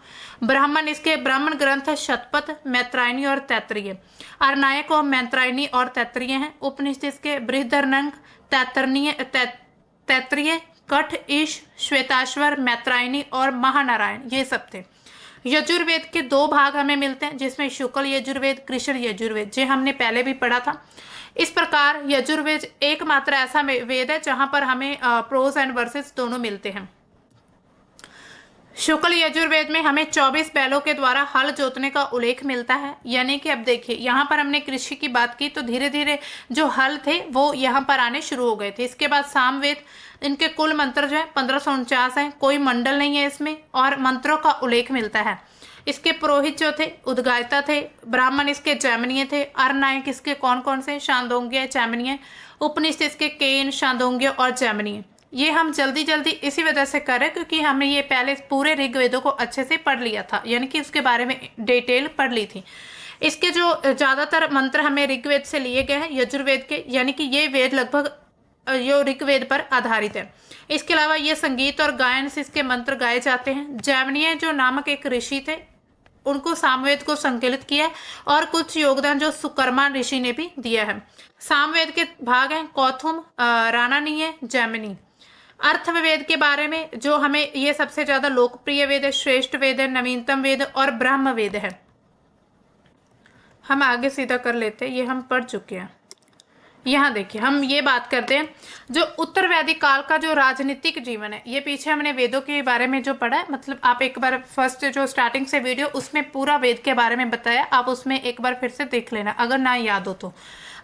ब्राह्मण, इसके ब्राह्मण ग्रंथ है शतपथ, मैत्रायणी और तैत्तिरीय। अरणायक और मैत्रायणी और तैत्तिरीय हैं। उपनिषद इसके बृहदरनंग, तैत्तिरीय, कठ, ईश, श्वेताश्वर, मैत्रायणी और महानारायण, ये सब थे। यजुर्वेद के 2 भाग हमें मिलते हैं, जिसमें शुक्ल यजुर्वेद, कृष्ण यजुर्वेद, जो हमने पहले भी पढ़ा था। इस प्रकार यजुर्वेद एकमात्र ऐसा वेद है जहां पर हमें प्रोज एंड वर्सेस दोनों मिलते हैं। शुक्ल यजुर्वेद में हमें 24 बैलों के द्वारा हल जोतने का उल्लेख मिलता है, यानी कि अब देखिए यहाँ पर हमने कृषि की बात की तो धीरे धीरे जो हल थे वो यहाँ पर आने शुरू हो गए थे। इसके बाद सामवेद, इनके कुल मंत्र जो है 1549 हैं, कोई मंडल नहीं है इसमें और मंत्रों का उल्लेख मिलता है। इसके पुरोहित जो थे उद्गायता थे, ब्राह्मण इसके जैमिनीय थे, अरनायक इसके कौन कौन से, शांदोग्य, जैमिनीय, उपनिषद इसके केन, शांदोग्य और जैमिनीय। ये हम जल्दी जल्दी इसी वजह से करें क्योंकि हमने ये पहले पूरे ऋग्वेदों को अच्छे से पढ़ लिया था, यानी कि उसके बारे में डिटेल पढ़ ली थी। इसके जो ज़्यादातर मंत्र हमें ऋग्वेद से लिए गए हैं यजुर्वेद के, यानी कि ये वेद लगभग जो ऋग्वेद पर आधारित है। इसके अलावा ये संगीत और गायन से इसके मंत्र गाए जाते हैं। जैमिनीय जो नामक एक ऋषि थे उनको सामवेद को संकलित किया और कुछ योगदान जो सुकर्मा ऋषि ने भी दिया है। सामवेद के भाग हैं कौथुम, राणानीय, जैमिनी। अर्थवेद के बारे में जो हमें ये सबसे ज्यादा लोकप्रिय वेद है, श्रेष्ठ वेद है, नवीनतम वेद और ब्रह्म वेद है। हम आगे सीधा कर लेते हैं, ये हम पढ़ चुके हैं। यहाँ देखिए हम ये बात करते हैं जो उत्तर वैदिक काल का जो राजनीतिक जीवन है, ये पीछे हमने वेदों के बारे में जो पढ़ा है, मतलब आप एक बार फर्स्ट जो स्टार्टिंग से वीडियो उसमें पूरा वेद के बारे में बताया, आप उसमें एक बार फिर से देख लेना अगर ना याद हो तो।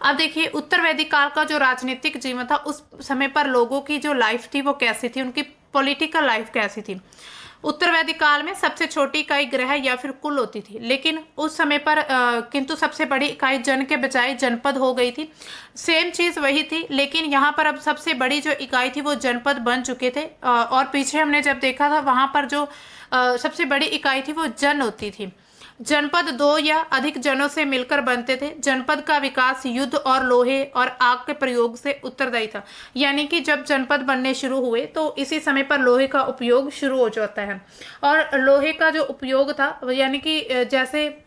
अब देखिए उत्तर वैदिक काल का जो राजनीतिक जीवन था उस समय पर लोगों की जो लाइफ थी वो कैसी थी, उनकी पॉलिटिकल लाइफ कैसी थी। उत्तर वैदिक काल में सबसे छोटी इकाई ग्रह या फिर कुल होती थी, लेकिन उस समय पर किंतु सबसे बड़ी इकाई जन के बजाय जनपद हो गई थी। सेम चीज़ वही थी, लेकिन यहाँ पर अब सबसे बड़ी जो इकाई थी वो जनपद बन चुके थे और पीछे हमने जब देखा था वहाँ पर जो सबसे बड़ी इकाई थी वो जन होती थी। जनपद 2 या अधिक जनों से मिलकर बनते थे। जनपद का विकास युद्ध और लोहे और आग के प्रयोग से उत्तरदायी था, यानी कि जब जनपद बनने शुरू हुए तो इसी समय पर लोहे का उपयोग शुरू हो जाता है। और लोहे का जो उपयोग था यानी कि जैसे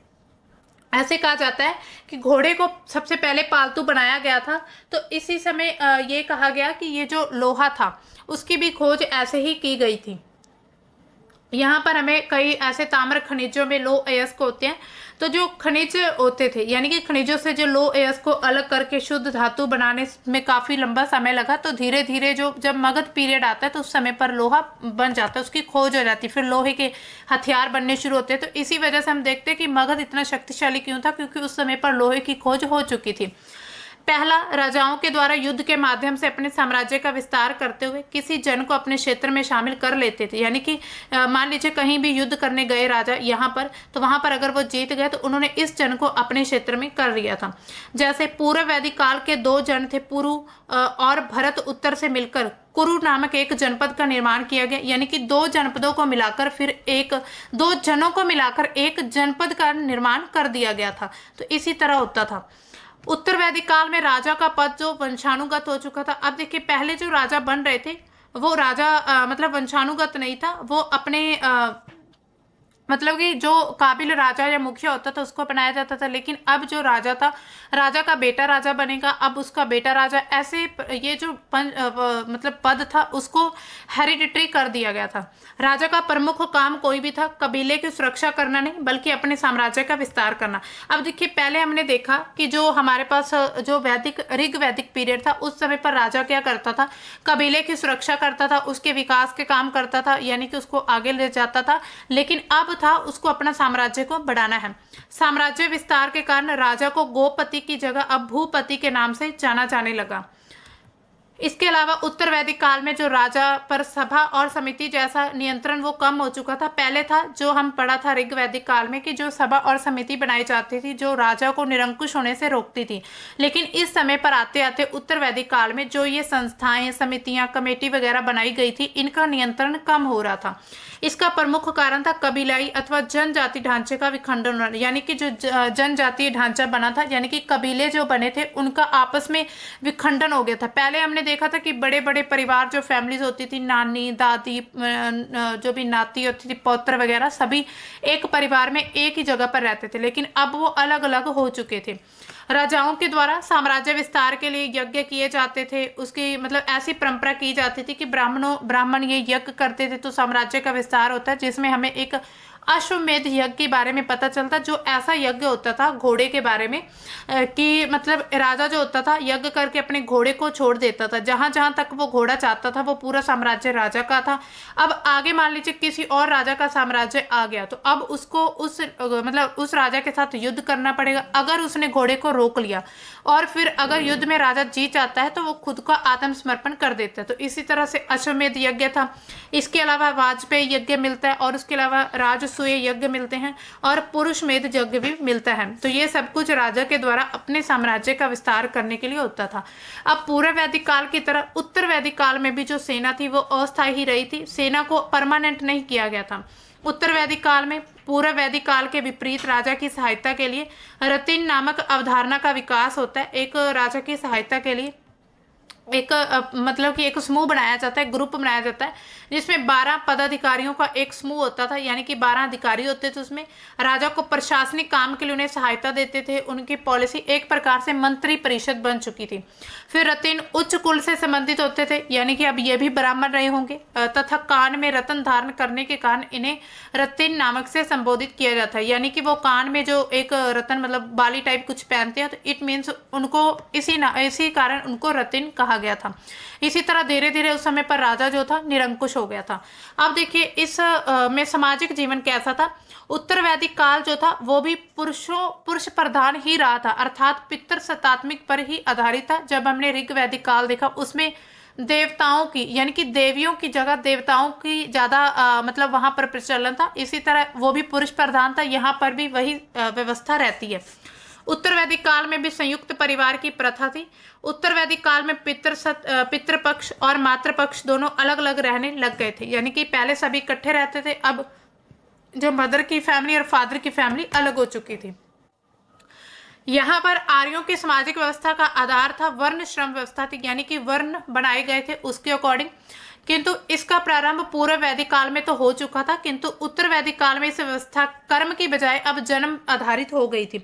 ऐसे कहा जाता है कि घोड़े को सबसे पहले पालतू बनाया गया था, तो इसी समय ये कहा गया कि ये जो लोहा था उसकी भी खोज ऐसे ही की गई थी। यहाँ पर हमें कई ऐसे ताम्र खनिजों में लो अयस्क होते हैं, तो जो खनिज होते थे यानी कि खनिजों से जो लो अयस्क को अलग करके शुद्ध धातु बनाने में काफ़ी लंबा समय लगा, तो धीरे धीरे जो जब मगध पीरियड आता है तो उस समय पर लोहा बन जाता है, उसकी खोज हो जाती है, फिर लोहे के हथियार बनने शुरू होते हैं। तो इसी वजह से हम देखते हैं कि मगध इतना शक्तिशाली क्यों था, क्योंकि उस समय पर लोहे की खोज हो चुकी थी। पहला, राजाओं के द्वारा युद्ध के माध्यम से अपने साम्राज्य का विस्तार करते हुए किसी जन को अपने क्षेत्र में शामिल कर लेते थे। यानी कि मान लीजिए कहीं भी युद्ध करने गए राजा यहाँ पर, तो वहां पर अगर वो जीत गए तो उन्होंने इस जन को अपने क्षेत्र में कर लिया था। जैसे पूर्व वैदिक काल के दो जन थे, पुरु और भरत, उत्तर से मिलकर कुरु नामक एक जनपद का निर्माण किया गया। यानी कि दो जनपदों को मिलाकर फिर दो जनों को मिलाकर एक जनपद का निर्माण कर दिया गया था। तो इसी तरह होता था। उत्तर वैदिक काल में राजा का पद जो वंशानुगत हो चुका था। अब देखिए, पहले जो राजा बन रहे थे वो राजा मतलब वंशानुगत नहीं था, वो अपने मतलब कि जो काबिल राजा या मुखिया होता था उसको बनाया जाता था। लेकिन अब जो राजा था, राजा का बेटा राजा बनेगा, अब उसका बेटा राजा, ऐसे ये जो मतलब पद था उसको हेरिडिटरी कर दिया गया था। राजा का प्रमुख काम कोई भी था, कबीले की सुरक्षा करना नहीं बल्कि अपने साम्राज्य का विस्तार करना। अब देखिए, पहले हमने देखा कि जो हमारे पास जो ऋग वैदिक पीरियड था उस समय पर राजा क्या करता था, कबीले की सुरक्षा करता था, उसके विकास के काम करता था, यानी कि उसको आगे ले जाता था। लेकिन अब था उसको अपना साम्राज्य को बढ़ाना है। साम्राज्य विस्तार के कारण राजा को गोपति की जगह अब भूपति के नाम से जाना जाने लगा। इसके अलावा उत्तर वैदिक काल में जो राजा पर सभा और समिति जैसा नियंत्रण वो कम हो चुका था। पहले था, जो हम पढ़ा था ऋग वैदिक काल में, कि जो सभा और समिति बनाई जाती थी जो राजा को निरंकुश होने से रोकती थी। लेकिन इस समय पर आते आते उत्तर वैदिक काल में जो ये संस्थाएं, समितियां, कमेटी वगैरह बनाई गई थी, इनका नियंत्रण कम हो रहा था। इसका प्रमुख कारण था कबीलाई अथवा जनजाति ढांचे का विखंडन होना। यानी कि जो जनजातीय ढांचा बना था, यानी कि कबीले जो बने थे उनका आपस में विखंडन हो गया था। पहले हमने देखा था कि बड़े बड़े परिवार, जो फैमिलीज होती थी, नानी, दादी, जो भी नाती होती थी, पौत्र वगैरह, सभी एक परिवार में एक ही जगह पर रहते थे। लेकिन अब वो अलग अलग हो चुके थे। राजाओं के द्वारा साम्राज्य विस्तार के लिए यज्ञ किए जाते थे। उसकी मतलब ऐसी परंपरा की जाती थी कि ब्राह्मण ये यज्ञ करते थे तो साम्राज्य का विस्तार होता है। जिसमें हमें एक अश्वमेध यज्ञ के बारे में पता चलता, जो ऐसा यज्ञ होता था घोड़े के बारे में, कि मतलब राजा जो होता था यज्ञ करके अपने घोड़े को छोड़ देता था, जहां जहां तक वो घोड़ा चाहता था वो पूरा साम्राज्य राजा का था। अब आगे मान लीजिए किसी और राजा का साम्राज्य आ गया तो अब उसको उस राजा के साथ युद्ध करना पड़ेगा। अगर उसने घोड़े को रोक लिया और फिर अगर युद्ध में राजा जीत जाता है तो वो खुद का आत्मसमर्पण कर देता है। तो इसी तरह से अश्वमेध यज्ञ था। इसके अलावा वाजपेयी यज्ञ मिलता है और उसके अलावा राजसूय यज्ञ मिलते हैं और पुरुष मेध यज्ञ भी मिलता है। तो ये सब कुछ राजा के द्वारा अपने साम्राज्य का विस्तार करने के लिए होता था। अब पूर्व वैदिक काल की तरह उत्तर वैदिक काल में भी जो सेना थी वो अस्थायी ही रही थी, सेना को परमानेंट नहीं किया गया था। उत्तर वैदिक काल में पूर्व वैदिक काल के विपरीत राजा की सहायता के लिए रतिन नामक अवधारणा का विकास होता है। एक राजा की सहायता के लिए एक मतलब कि एक समूह बनाया जाता है, ग्रुप बनाया जाता है, जिसमें 12 पदाधिकारियों का एक समूह होता था। यानी कि 12 अधिकारी होते थे। उसमें राजा को प्रशासनिक काम के लिए उन्हें सहायता देते थे। उनकी पॉलिसी एक प्रकार से मंत्री परिषद बन चुकी थी। फिर रतिन उच्च कुल से संबंधित होते थे, यानी कि अब ये भी ब्राह्मण रहे होंगे, तथा कान में रत्न धारण करने के कारण इन्हें रतिन नामक से संबोधित किया जाता है। यानी कि वो कान में जो एक रत्न मतलब बाली टाइप कुछ पहनते हैं, तो इट मीन्स उनको इसी कारण उनको रतिन कहा गया था। इसी तरह धीरे धीरे उस समय पर राजा जो था निरंकुश हो गया था। अब देखिए इस में सामाजिक जीवन कैसा था। उत्तर वैदिक काल जो था वो भी पुरुष प्रधान ही रहा था, अर्थात पितृ सत्तात्मिक पर ही आधारित था। जब हमने ऋग वैदिक काल देखा उसमें देवताओं की यानी कि देवियों की जगह देवताओं की ज्यादा मतलब वहां पर प्रचलन था। इसी तरह वो भी पुरुष प्रधान था, यहाँ पर भी वही व्यवस्था रहती है। उत्तर वैदिक काल में भी संयुक्त परिवार की प्रथा थी। उत्तर वैदिक काल में पितृपक्ष और मातृपक्ष दोनों अलग अलग रहने लग गए थे। यानी कि पहले सभी इकट्ठे रहते थे, अब जो मदर की फैमिली और फादर की फैमिली अलग हो चुकी थी। यहाँ पर आर्यों की सामाजिक व्यवस्था का आधार था वर्ण श्रम व्यवस्था थी, यानी कि वर्ण बनाए गए थे उसके अकॉर्डिंग। किंतु इसका प्रारंभ पूर्व वैदिक काल में तो हो चुका था, किंतु उत्तर वैदिक काल में इस व्यवस्था कर्म की बजाय अब जन्म आधारित हो गई थी।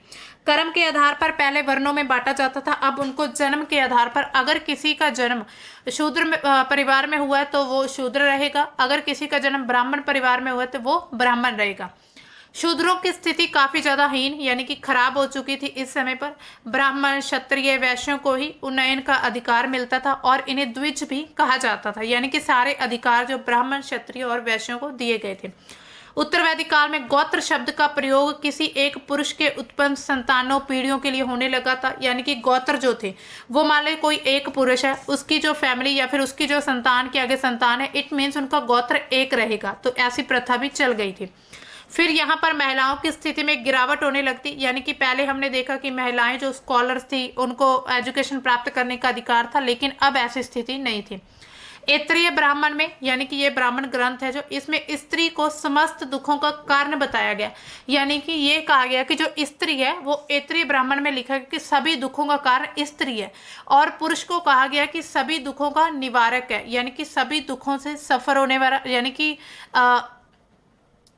कर्म के आधार पर पहले वर्णों में बांटा जाता था, अब उनको जन्म के आधार पर, अगर किसी का जन्म शूद्र परिवार में हुआ है तो वो शूद्र रहेगा, अगर किसी का जन्म ब्राह्मण परिवार में हुआ है तो वो ब्राह्मण रहेगा। शूद्रों की स्थिति काफी ज्यादा हीन यानी कि खराब हो चुकी थी। इस समय पर ब्राह्मण क्षत्रिय वैश्यों को ही उन्नयन का अधिकार मिलता था और इन्हें द्विज भी कहा जाता था, यानी कि सारे अधिकार जो ब्राह्मण क्षत्रिय और वैश्यों को दिए गए थे। उत्तर वैदिक काल में गोत्र शब्द का प्रयोग किसी एक पुरुष के उत्पन्न संतानों पीढ़ियों के लिए होने लगा था, यानी कि गोत्र जो थे वो मान लो कोई एक पुरुष है, उसकी जो फैमिली या फिर उसकी जो संतान के आगे संतान है, इट मीन्स उनका गोत्र एक रहेगा। तो ऐसी प्रथा भी चल गई थी। फिर यहाँ पर महिलाओं की स्थिति में गिरावट होने लगती, यानी कि पहले हमने देखा कि महिलाएं जो स्कॉलर्स थी उनको एजुकेशन प्राप्त करने का अधिकार था, लेकिन अब ऐसी स्थिति नहीं थी। ऐत्रेय ब्राह्मण में, यानी कि ये ब्राह्मण ग्रंथ है जो, इसमें स्त्री को समस्त दुखों का कारण बताया गया, यानी कि ये कहा गया कि जो स्त्री है वो ऐत्रेय ब्राह्मण में लिखा गया कि सभी दुखों का कारण स्त्री है, और पुरुष को कहा गया कि सभी दुखों का निवारक है, यानी कि सभी दुखों से सफर होने वाला, यानी कि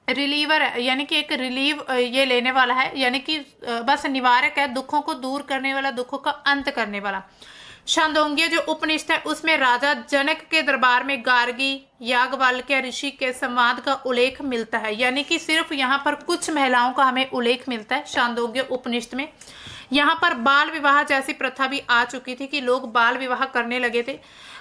रिलीवर है, यानी कि एक रिलीव ये लेने वाला है, यानी कि बस निवारक है, दुखों को दूर करने वाला, दुखों का अंत करने वाला। छांदोग्य जो उपनिषद है उसमें राजा जनक के दरबार में गार्गी याज्ञवल्क्य ऋषि के संवाद का उल्लेख मिलता है, यानी कि सिर्फ यहाँ पर कुछ महिलाओं का हमें उल्लेख मिलता है छांदोग्य उपनिषद में। यहाँ पर बाल विवाह जैसी प्रथा भी आ चुकी थी कि लोग बाल विवाह करने लगे थे।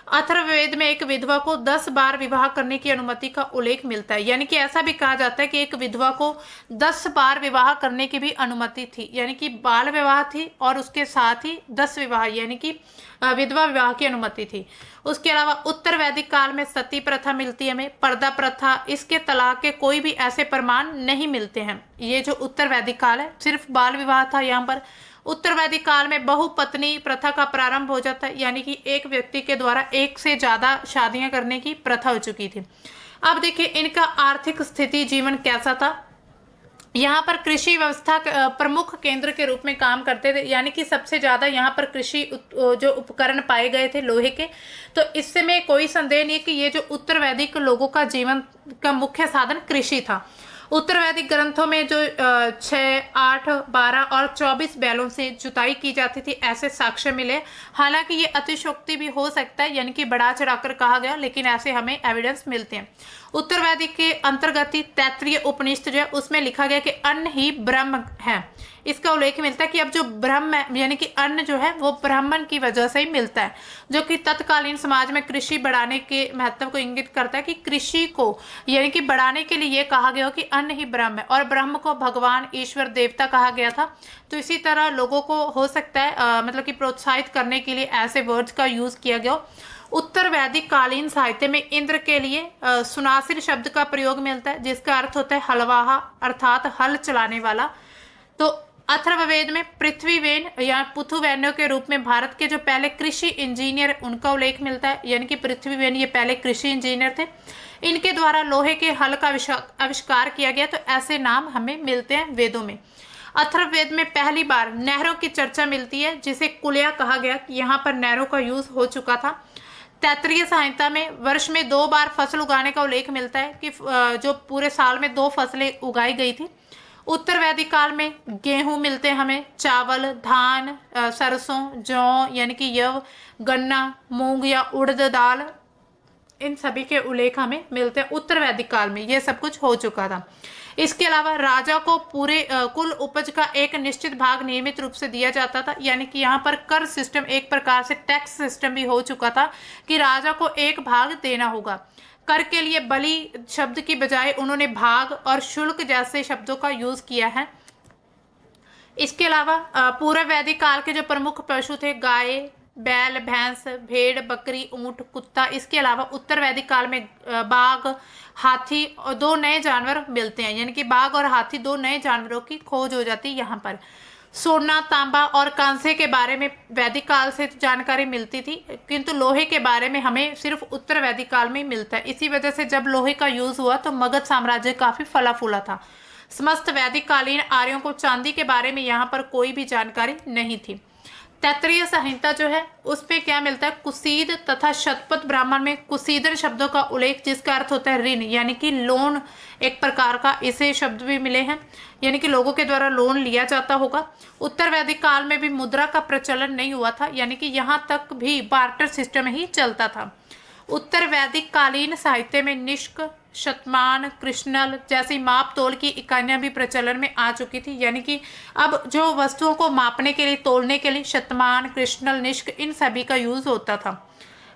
अथर्ववेद में एक विधवा को 10 बार विवाह करने की अनुमति का उल्लेख मिलता है, यानी कि ऐसा भी कहा जाता है कि एक विधवा को 10 बार विवाह करने की भी अनुमति थी, यानी कि बाल विवाह थी और उसके साथ ही 10 विवाह यानी कि विधवा विवाह की अनुमति थी। उसके अलावा उत्तर वैदिक काल में सती प्रथा मिलती है हमें, पर्दा प्रथा, इसके तलाक के कोई भी ऐसे प्रमाण नहीं मिलते हैं। ये जो उत्तर वैदिक काल है सिर्फ बाल विवाह था यहाँ पर। उत्तर वैदिक काल में बहुपत्नी प्रथा का प्रारंभ हो जाता है, यानी कि एक व्यक्ति के द्वारा एक से ज्यादा शादियां करने की प्रथा हो चुकी थी। अब देखिए इनका आर्थिक स्थिति जीवन कैसा था। यहाँ पर कृषि व्यवस्था प्रमुख केंद्र के रूप में काम करते थे, यानी कि सबसे ज्यादा यहाँ पर कृषि जो उपकरण पाए गए थे लोहे के, तो इससे में कोई संदेह नहीं कि ये जो उत्तर वैदिक लोगों का जीवन का मुख्य साधन कृषि था। उत्तर वैदिक ग्रंथों में जो 6, 8, 12 और 24 बैलों से जुताई की जाती थी ऐसे साक्ष्य मिले। हालांकि ये अतिशयोक्ति भी हो सकता है, यानी कि बढ़ा चढ़ाकर कहा गया, लेकिन ऐसे हमें एविडेंस मिलते हैं। उत्तर वैदिक के अंतर्गत ही तैत्रीय उपनिषद जो है उसमें लिखा गया कि अन्न ही ब्रह्म है। इसका उल्लेख मिलता है कि अब जो ब्रह्म है यानी कि अन्न जो है वो ब्राह्मण की वजह से ही मिलता है, जो कि तत्कालीन समाज में कृषि बढ़ाने के महत्व को इंगित करता है कि कृषि को यानी कि बढ़ाने के लिए ये कहा गया हो कि अन्न ही ब्रह्म है, और ब्रह्म को भगवान ईश्वर देवता कहा गया था। तो इसी तरह लोगों को हो सकता है मतलब कि प्रोत्साहित करने के लिए ऐसे वर्ड्स का यूज किया गया हो। उत्तर वैदिक कालीन साहित्य में इंद्र के लिए सुनासिर शब्द का प्रयोग मिलता है, जिसका अर्थ होता है हलवाहा, अर्थात हल चलाने वाला। तो अथर्ववेद में पृथ्वीवेन या पुथुवैन्यो के रूप में भारत के जो पहले कृषि इंजीनियर उनका उल्लेख मिलता है, यानी कि पृथ्वीवेन ये पहले कृषि इंजीनियर थे। इनके द्वारा लोहे के हल का आविष्कार किया गया, तो ऐसे नाम हमें मिलते हैं वेदों में। अथर्ववेद में पहली बार नहरों की चर्चा मिलती है, जिसे कुलिया कहा गया, कि यहाँ पर नहरों का यूज हो चुका था। तैत्रीय संहिता में वर्ष में 2 बार फसल उगाने का उल्लेख मिलता है कि जो पूरे साल में 2 फसलें उगाई गई थी। उत्तर वैदिक काल में गेहूं मिलते हैं हमें, चावल, धान, सरसों, जौ यानी कि यव, गन्ना, मूंग या उड़द दाल, इन सभी के उल्लेख हमें मिलते हैं उत्तर वैदिक काल में। ये सब कुछ हो चुका था। इसके अलावा राजा को पूरे कुल उपज का एक निश्चित भाग नियमित रूप से दिया जाता था, यानी कि यहाँ पर कर सिस्टम एक प्रकार से टैक्स सिस्टम भी हो चुका था कि राजा को एक भाग देना होगा। कर के लिए बलि शब्द की बजाय उन्होंने भाग और शुल्क जैसे शब्दों का यूज किया है। इसके अलावा पूर्व वैदिक काल के जो प्रमुख पशु थे गाय, बैल, भैंस, भेड़, बकरी, ऊंट, कुत्ता। इसके अलावा उत्तर वैदिक काल में बाघ, हाथी और 2 नए जानवर मिलते हैं, यानी कि बाघ और हाथी 2 नए जानवरों की खोज हो जाती है यहाँ पर। सोना, तांबा और कांसे के बारे में वैदिक काल से जानकारी मिलती थी, किंतु लोहे के बारे में हमें सिर्फ उत्तर वैदिक काल में ही मिलता है। इसी वजह से जब लोहे का यूज हुआ तो मगध साम्राज्य काफी फला फूला था। समस्त वैदिक कालीन आर्यों को चांदी के बारे में यहाँ पर कोई भी जानकारी नहीं थी। तैत्रीय संहिता जो है उसमें क्या मिलता है, कुसीद तथा शतपथ ब्राह्मण में कुसीदन शब्दों का उल्लेख, जिसका अर्थ होता है ऋण यानी कि लोन एक प्रकार का, इसे शब्द भी मिले हैं, यानी कि लोगों के द्वारा लोन लिया जाता होगा। उत्तर वैदिक काल में भी मुद्रा का प्रचलन नहीं हुआ था, यानी कि यहाँ तक भी बार्टर सिस्टम ही चलता था। उत्तर वैदिक कालीन साहित्य में निष्क, शतमान, कृष्णल जैसी माप तोल की इकाइयां भी प्रचलन में आ चुकी थी, यानी कि अब जो वस्तुओं को मापने के लिए, तोलने के लिए शतमान, कृष्णल, निष्क इन सभी का यूज होता था।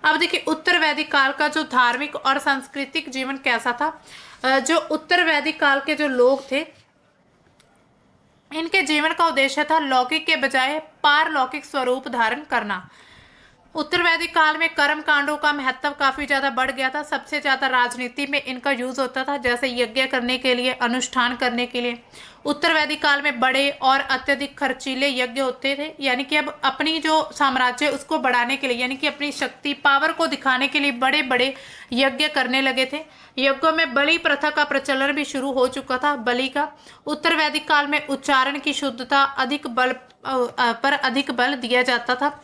अब देखिए उत्तर वैदिक काल का जो धार्मिक और सांस्कृतिक जीवन कैसा था। जो उत्तर वैदिक काल के जो लोग थे, इनके जीवन का उद्देश्य था लौकिक के बजाय पारलौकिक स्वरूप धारण करना। उत्तर वैदिक काल में कर्म कांडों का महत्व काफी ज्यादा बढ़ गया था। सबसे ज्यादा राजनीति में इनका यूज होता था, जैसे यज्ञ करने के लिए, अनुष्ठान करने के लिए। उत्तर वैदिक काल में बड़े और अत्यधिक खर्चीले यज्ञ होते थे, यानी कि अब अपनी जो साम्राज्य उसको बढ़ाने के लिए, यानी कि अपनी शक्ति पावर को दिखाने के लिए बड़े बड़े यज्ञ करने लगे थे। यज्ञों में बलि प्रथा का प्रचलन भी शुरू हो चुका था, बलि का। उत्तर वैदिक काल में उच्चारण की शुद्धता पर अधिक बल दिया जाता था,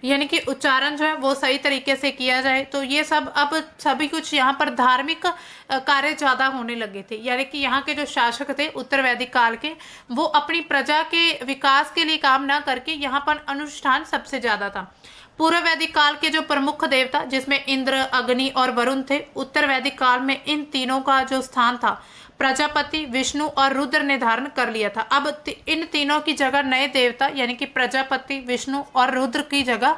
यानी कि उच्चारण जो है वो सही तरीके से किया जाए। तो ये सब अब सभी कुछ यहाँ पर धार्मिक कार्य ज्यादा होने लगे थे, यानी कि यहाँ के जो शासक थे उत्तर वैदिक काल के, वो अपनी प्रजा के विकास के लिए काम ना करके यहाँ पर अनुष्ठान सबसे ज्यादा था। पूर्व वैदिक काल के जो प्रमुख देवता, जिसमें इंद्र, अग्नि और वरुण थे, उत्तर वैदिक काल में इन तीनों का जो स्थान था प्रजापति, विष्णु और रुद्र ने धारण कर लिया था। अब इन तीनों की जगह नए देवता यानी कि प्रजापति, विष्णु और रुद्र की जगह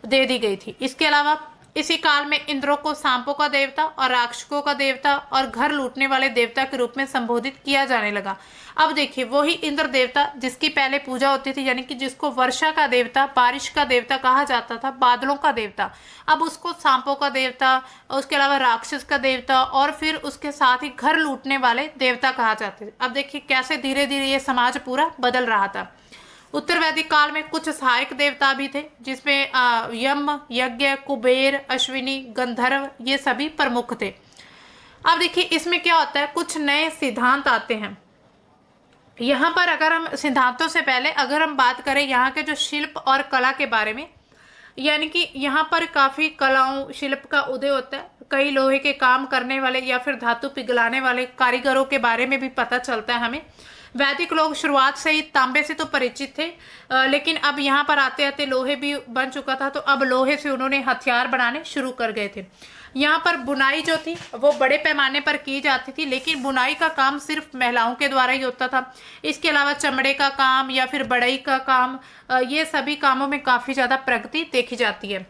दे दी गई थी। इसके अलावा इसी काल में इंद्रों को सांपों का देवता और राक्षसों का देवता और घर लूटने वाले देवता के रूप में संबोधित किया जाने लगा। अब देखिए, वही इंद्र देवता जिसकी पहले पूजा होती थी, यानी कि जिसको वर्षा का देवता, बारिश का देवता कहा जाता था, बादलों का देवता, अब उसको सांपों का देवता, उसके अलावा राक्षस का देवता और फिर उसके साथ ही घर लूटने वाले देवता कहा जाते थे। अब देखिए कैसे धीरे धीरे ये समाज पूरा बदल रहा था। उत्तर वैदिक काल में कुछ सहायक देवता भी थे, जिसमें यम, यज्ञ, कुबेर, अश्विनी, गंधर्व ये सभी प्रमुख थे। अब देखिए इसमें क्या होता है, कुछ नए सिद्धांत आते हैं यहाँ पर। अगर हम सिद्धांतों से पहले अगर हम बात करें यहाँ के जो शिल्प और कला के बारे में, यानी कि यहाँ पर काफी कलाओं, शिल्प का उदय होता है। कई लोहे के काम करने वाले या फिर धातु पिघलाने वाले कारीगरों के बारे में भी पता चलता है हमें। वैदिक लोग शुरुआत से ही तांबे से तो परिचित थे, लेकिन अब यहाँ पर आते आते लोहे भी बन चुका था, तो अब लोहे से उन्होंने हथियार बनाने शुरू कर गए थे। यहाँ पर बुनाई जो थी वो बड़े पैमाने पर की जाती थी, लेकिन बुनाई का काम सिर्फ महिलाओं के द्वारा ही होता था। इसके अलावा चमड़े का काम या फिर बढ़ई का काम, ये सभी कामों में काफी ज्यादा प्रगति देखी जाती है।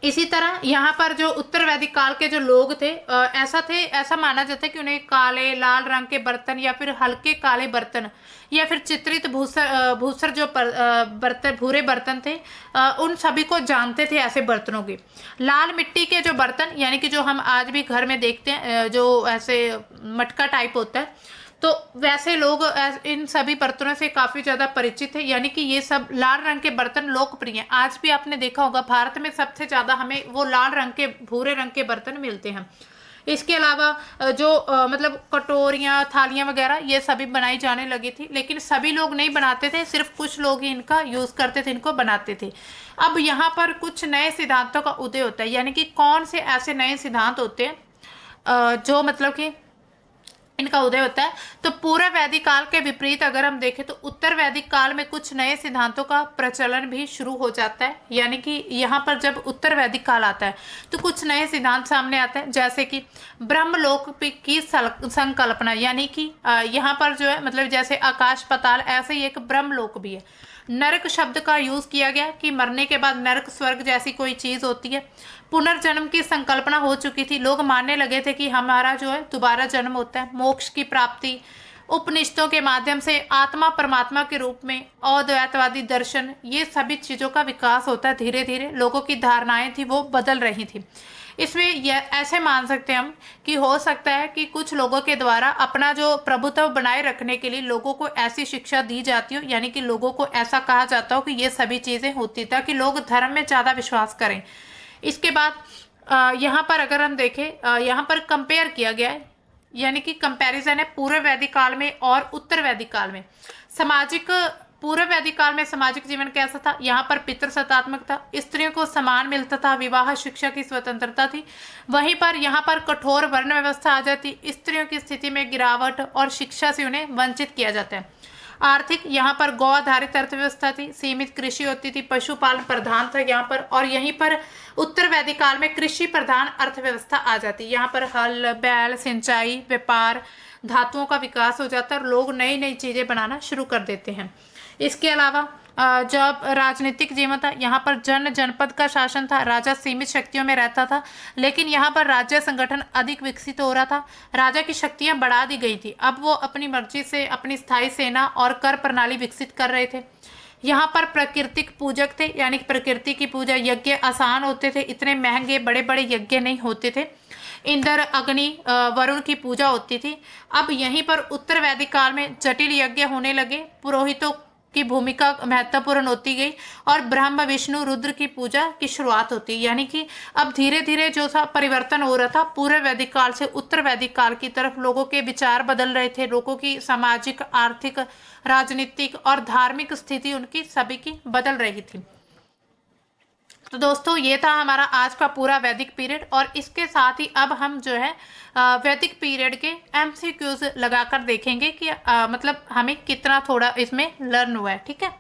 इसी तरह यहाँ पर जो उत्तर वैदिक काल के जो लोग थे, ऐसा माना जाता है कि उन्हें काले, लाल रंग के बर्तन या फिर हल्के काले बर्तन या फिर चित्रित भूसर जो बर्तन, भूरे बर्तन थे, उन सभी को जानते थे ऐसे बर्तनों की। लाल मिट्टी के जो बर्तन, यानी कि जो हम आज भी घर में देखते हैं, जो ऐसे मटका टाइप होता है, तो वैसे लोग इन सभी बर्तनों से काफी ज्यादा परिचित है, यानी कि ये सब लाल रंग के बर्तन लोकप्रिय हैं। आज भी आपने देखा होगा भारत में सबसे ज्यादा हमें वो लाल रंग के, भूरे रंग के बर्तन मिलते हैं। इसके अलावा जो मतलब कटोरियाँ, थालियाँ वगैरह ये सभी बनाई जाने लगी थी, लेकिन सभी लोग नहीं बनाते थे, सिर्फ कुछ लोग ही इनका यूज करते थे, इनको बनाते थे। अब यहाँ पर कुछ नए सिद्धांतों का उदय होता है, यानी कि कौन से ऐसे नए सिद्धांत होते हैं जो मतलब कि इनका उदय होता है। तो पूर्व वैदिक काल के विपरीत अगर हम देखें तो उत्तर वैदिक काल में कुछ नए सिद्धांतों का प्रचलन भी शुरू हो जाता है, यानी कि यहाँ पर जब उत्तर वैदिक काल आता है तो कुछ नए सिद्धांत सामने आते हैं, जैसे कि ब्रह्मलोक की संकल्पना, यानी कि यहाँ पर जो है मतलब जैसे आकाश पाताल, ऐसे ही एक ब्रह्मलोक भी है। नरक शब्द का यूज किया गया कि मरने के बाद नरक, स्वर्ग जैसी कोई चीज होती है। पुनर्जन्म की संकल्पना हो चुकी थी, लोग मानने लगे थे कि हमारा जो है दोबारा जन्म होता है। मोक्ष की प्राप्ति, उपनिषदों के माध्यम से आत्मा परमात्मा के रूप में, अद्वैतवादी दर्शन, ये सभी चीजों का विकास होता है। धीरे धीरे लोगों की धारणाएं थी वो बदल रही थी। इसमें यह ऐसे मान सकते हैं हम कि हो सकता है कि कुछ लोगों के द्वारा अपना जो प्रभुत्व बनाए रखने के लिए लोगों को ऐसी शिक्षा दी जाती हो, यानी कि लोगों को ऐसा कहा जाता हो कि ये सभी चीजें होती, ताकि लोग धर्म में ज्यादा विश्वास करें। इसके बाद यहाँ पर अगर हम देखें, यहाँ पर कंपेयर किया गया है, यानी कि कंपैरिजन है पूर्व वैदिक काल में और उत्तर वैदिक काल में। सामाजिक, पूर्व वैदिक काल में सामाजिक जीवन कैसा था, यहाँ पर पितृ सत्तात्मक था, स्त्रियों को सम्मान मिलता था, विवाह शिक्षा की स्वतंत्रता थी। वहीं पर यहाँ पर कठोर वर्ण व्यवस्था आ जाती, स्त्रियों की स्थिति में गिरावट और शिक्षा से उन्हें वंचित किया जाता है। आर्थिक, यहाँ पर गौ आधारित अर्थव्यवस्था थी, सीमित कृषि होती थी, पशुपालन प्रधान था यहाँ पर। और यहीं पर उत्तर वैदिक काल में कृषि प्रधान अर्थव्यवस्था आ जाती, यहाँ पर हल, बैल, सिंचाई, व्यापार, धातुओं का विकास हो जाता है और लोग नई नई चीजें बनाना शुरू कर देते हैं। इसके अलावा जब राजनीतिक जीवन था, यहाँ पर जन जनपद का शासन था, राजा सीमित शक्तियों में रहता था, लेकिन यहाँ पर राज्य संगठन अधिक विकसित हो रहा था, राजा की शक्तियां बढ़ा दी गई थी। अब वो अपनी मर्जी से अपनी स्थायी सेना और कर प्रणाली विकसित कर रहे थे। यहाँ पर प्राकृतिक पूजक थे, यानी कि प्रकृति की पूजा, यज्ञ आसान होते थे, इतने महंगे बड़े बड़े यज्ञ नहीं होते थे। इंद्र, अग्नि, वरुण की पूजा होती थी। अब यहीं पर उत्तर वैदिक काल में जटिल यज्ञ होने लगे, पुरोहितों की भूमिका महत्वपूर्ण होती गई और ब्रह्म विष्णु रुद्र की पूजा की शुरुआत होती, यानी कि अब धीरे धीरे जो था परिवर्तन हो रहा था, पूर्व वैदिक काल से उत्तर वैदिक काल की तरफ लोगों के विचार बदल रहे थे, लोगों की सामाजिक, आर्थिक, राजनीतिक और धार्मिक स्थिति उनकी सभी की बदल रही थी। तो दोस्तों ये था हमारा आज का पूरा वैदिक पीरियड, और इसके साथ ही अब हम जो है वैदिक पीरियड के एमसीक्यूज लगाकर देखेंगे कि मतलब हमें कितना थोड़ा इसमें लर्न हुआ है। ठीक है,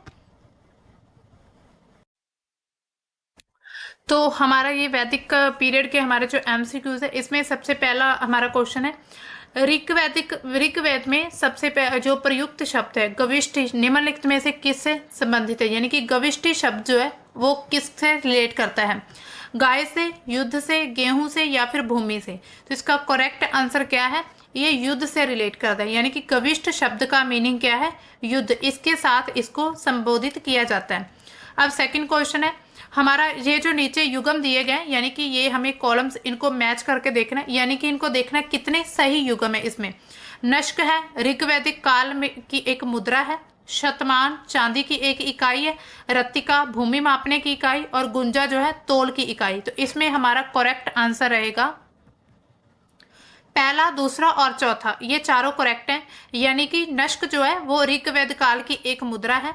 तो हमारा ये वैदिक पीरियड के हमारे जो एमसीक्यूज है, इसमें सबसे पहला हमारा क्वेश्चन है, ऋग्वेद में जो प्रयुक्त शब्द है गविष्ठी, निम्नलिखित में से किससे संबंधित है, यानी कि गविष्ठी शब्द जो है वो किससे रिलेट करता है, गाय से, युद्ध से, गेहूं से या फिर भूमि से। तो इसका करेक्ट आंसर क्या है, ये युद्ध से रिलेट करता है, यानी कि गविष्ठ शब्द का मीनिंग क्या है, युद्ध, इसके साथ इसको संबोधित किया जाता है। अब सेकंड क्वेश्चन है हमारा, ये जो नीचे युगम दिए गए, यानी कि ये हमें कॉलम्स इनको मैच करके देखना है, यानी कि इनको देखना कितने सही युगम है। इसमें नष्क है, ऋग्वैदिक काल में की एक मुद्रा है, शतमान चांदी की एक इकाई है, रत्तिका भूमि मापने की इकाई, और गुंजा जो है तोल की इकाई। तो इसमें हमारा करेक्ट आंसर रहेगा पहला, दूसरा और चौथा, ये चारों करेक्ट हैं, यानी कि नष्क जो है वो ऋग्वेद काल की एक मुद्रा है,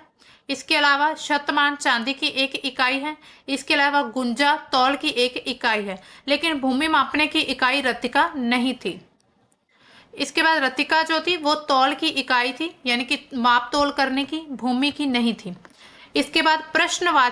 इसके अलावा शतमान चांदी की एक इकाई है, इसके अलावा गुंजा तौल की एक इकाई है, लेकिन भूमि मापने की इकाई रत्तिका नहीं थी। इसके बाद रत्तिका जो थी वो तौल की इकाई थी, यानी कि माप तोल करने की, भूमि की नहीं थी। इसके बाद प्रश्नवनाक,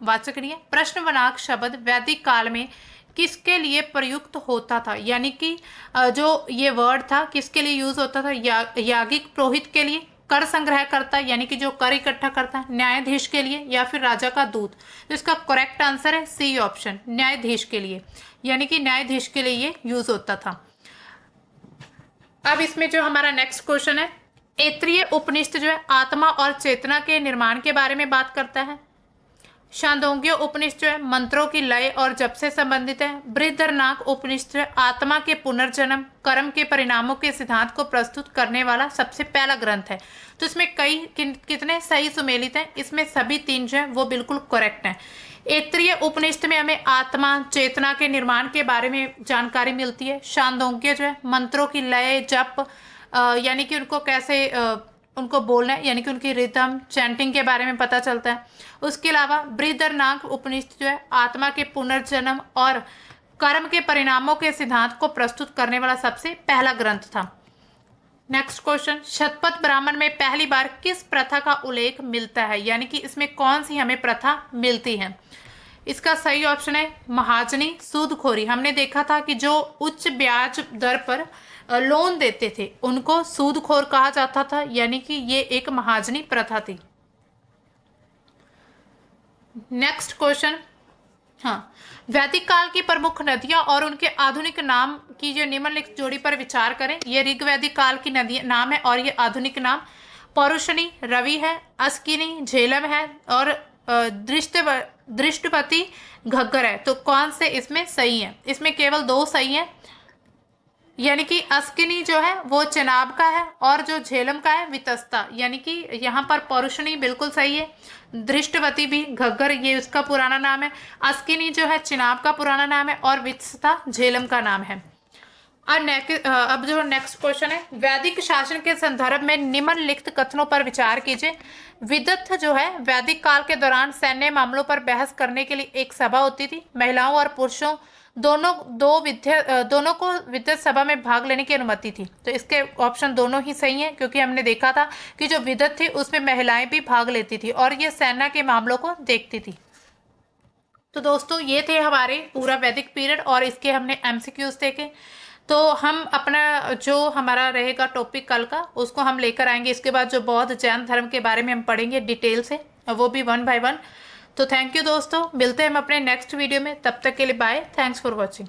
वाचक नहीं है, प्रश्नवनाक शब्द वैदिक काल में किसके लिए प्रयुक्त होता था, यानी कि जो ये वर्ड था किसके लिए यूज होता था, याज्ञिक पुरोहित के लिए, कर संग्रह करता, यानी कि जो कर इकट्ठा करता है, न्यायाधीश के लिए, या फिर राजा का दूत। तो इसका करेक्ट आंसर है सी ऑप्शन, न्यायाधीश के लिए, यानी कि न्यायाधीश के लिए ये यूज होता था। अब इसमें जो हमारा नेक्स्ट क्वेश्चन है, ऐत्रेय उपनिषद जो है आत्मा और चेतना के निर्माण के बारे में बात करता है, छांदोग्य उपनिषद जो है मंत्रों की लय और जप से संबंधित है, बृहदारण्यक उपनिषद जो है आत्मा के पुनर्जन्म, कर्म के परिणामों के सिद्धांत को प्रस्तुत करने वाला सबसे पहला ग्रंथ है। तो इसमें कितने सही सुमेलित हैं, इसमें सभी तीन जो है वो बिल्कुल करेक्ट हैं। ऐत्रेय उपनिषद में हमें आत्मा चेतना के निर्माण के बारे में जानकारी मिलती है, छांदोग्य जो है मंत्रों की लय जप, यानी कि उनको कैसे उनको बोलना है, यानी कि उनकी रिदम चैंटिंग के बारे में पता चलता है। उसके अलावा बृहदारण्यक उपनिषद जो है आत्मा के पुनर्जन्म और कर्म के परिणामों के सिद्धांत को प्रस्तुत करने वाला सबसे पहला ग्रंथ था। नेक्स्ट क्वेश्चन, शतपथ ब्राह्मण में पहली बार किस प्रथा का उल्लेख मिलता है, यानी कि इसमें कौन सी हमें प्रथा मिलती है। इसका सही ऑप्शन है महाजनी सूदखोरी। हमने देखा था कि जो उच्च ब्याज दर पर लोन देते थे उनको सूदखोर कहा जाता था, यानी कि ये एक महाजनी प्रथा थी। नेक्स्ट क्वेश्चन, हाँ, वैदिक काल की प्रमुख नदियां और उनके आधुनिक नाम की जो निम्नलिखित जोड़ी पर विचार करें। ये ऋग्वैदिक काल की नदी नाम है और ये आधुनिक नाम पौरुषणी रवि है, अस्किनी झेलम है, और दृष्टपति घग्गर है। तो कौन से इसमें सही है, इसमें केवल दो सही है, यानी कि अस्किनी जो है वो चेनाब का है और जो झेलम का है वितस्ता, यानी कि यहाँ पर पौरुषणी बिल्कुल सही है, दृष्टवती भी घग्गर ये उसका पुराना नाम है, अस्किनी जो है चिनाब का पुराना नाम है और वितस्ता झेलम का नाम है। अब जो नेक्स्ट क्वेश्चन है, वैदिक शासन के संदर्भ में निम्नलिखित कथनों पर विचार कीजिए। विदत्थ जो है वैदिक काल के दौरान सैन्य मामलों पर बहस करने के लिए एक सभा होती थी, महिलाओं और पुरुषों दोनों को विद्वत सभा में भाग लेने की अनुमति थी। तो इसके ऑप्शन दोनों ही सही हैं, क्योंकि हमने देखा था कि जो विद्वत थी उसमें महिलाएं भी भाग लेती थी और ये सेना के मामलों को देखती थी। तो दोस्तों ये थे हमारे पूरा वैदिक पीरियड और इसके हमने एमसीक्यूज देखे। तो हम अपना जो हमारा रहेगा टॉपिक कल का उसको हम लेकर आएंगे। इसके बाद जो बौद्ध जैन धर्म के बारे में हम पढ़ेंगे डिटेल से, वो भी 1 बाय 1। तो थैंक यू दोस्तों, मिलते हैं हम अपने नेक्स्ट वीडियो में। तब तक के लिए बाय, थैंक्स फॉर वॉचिंग।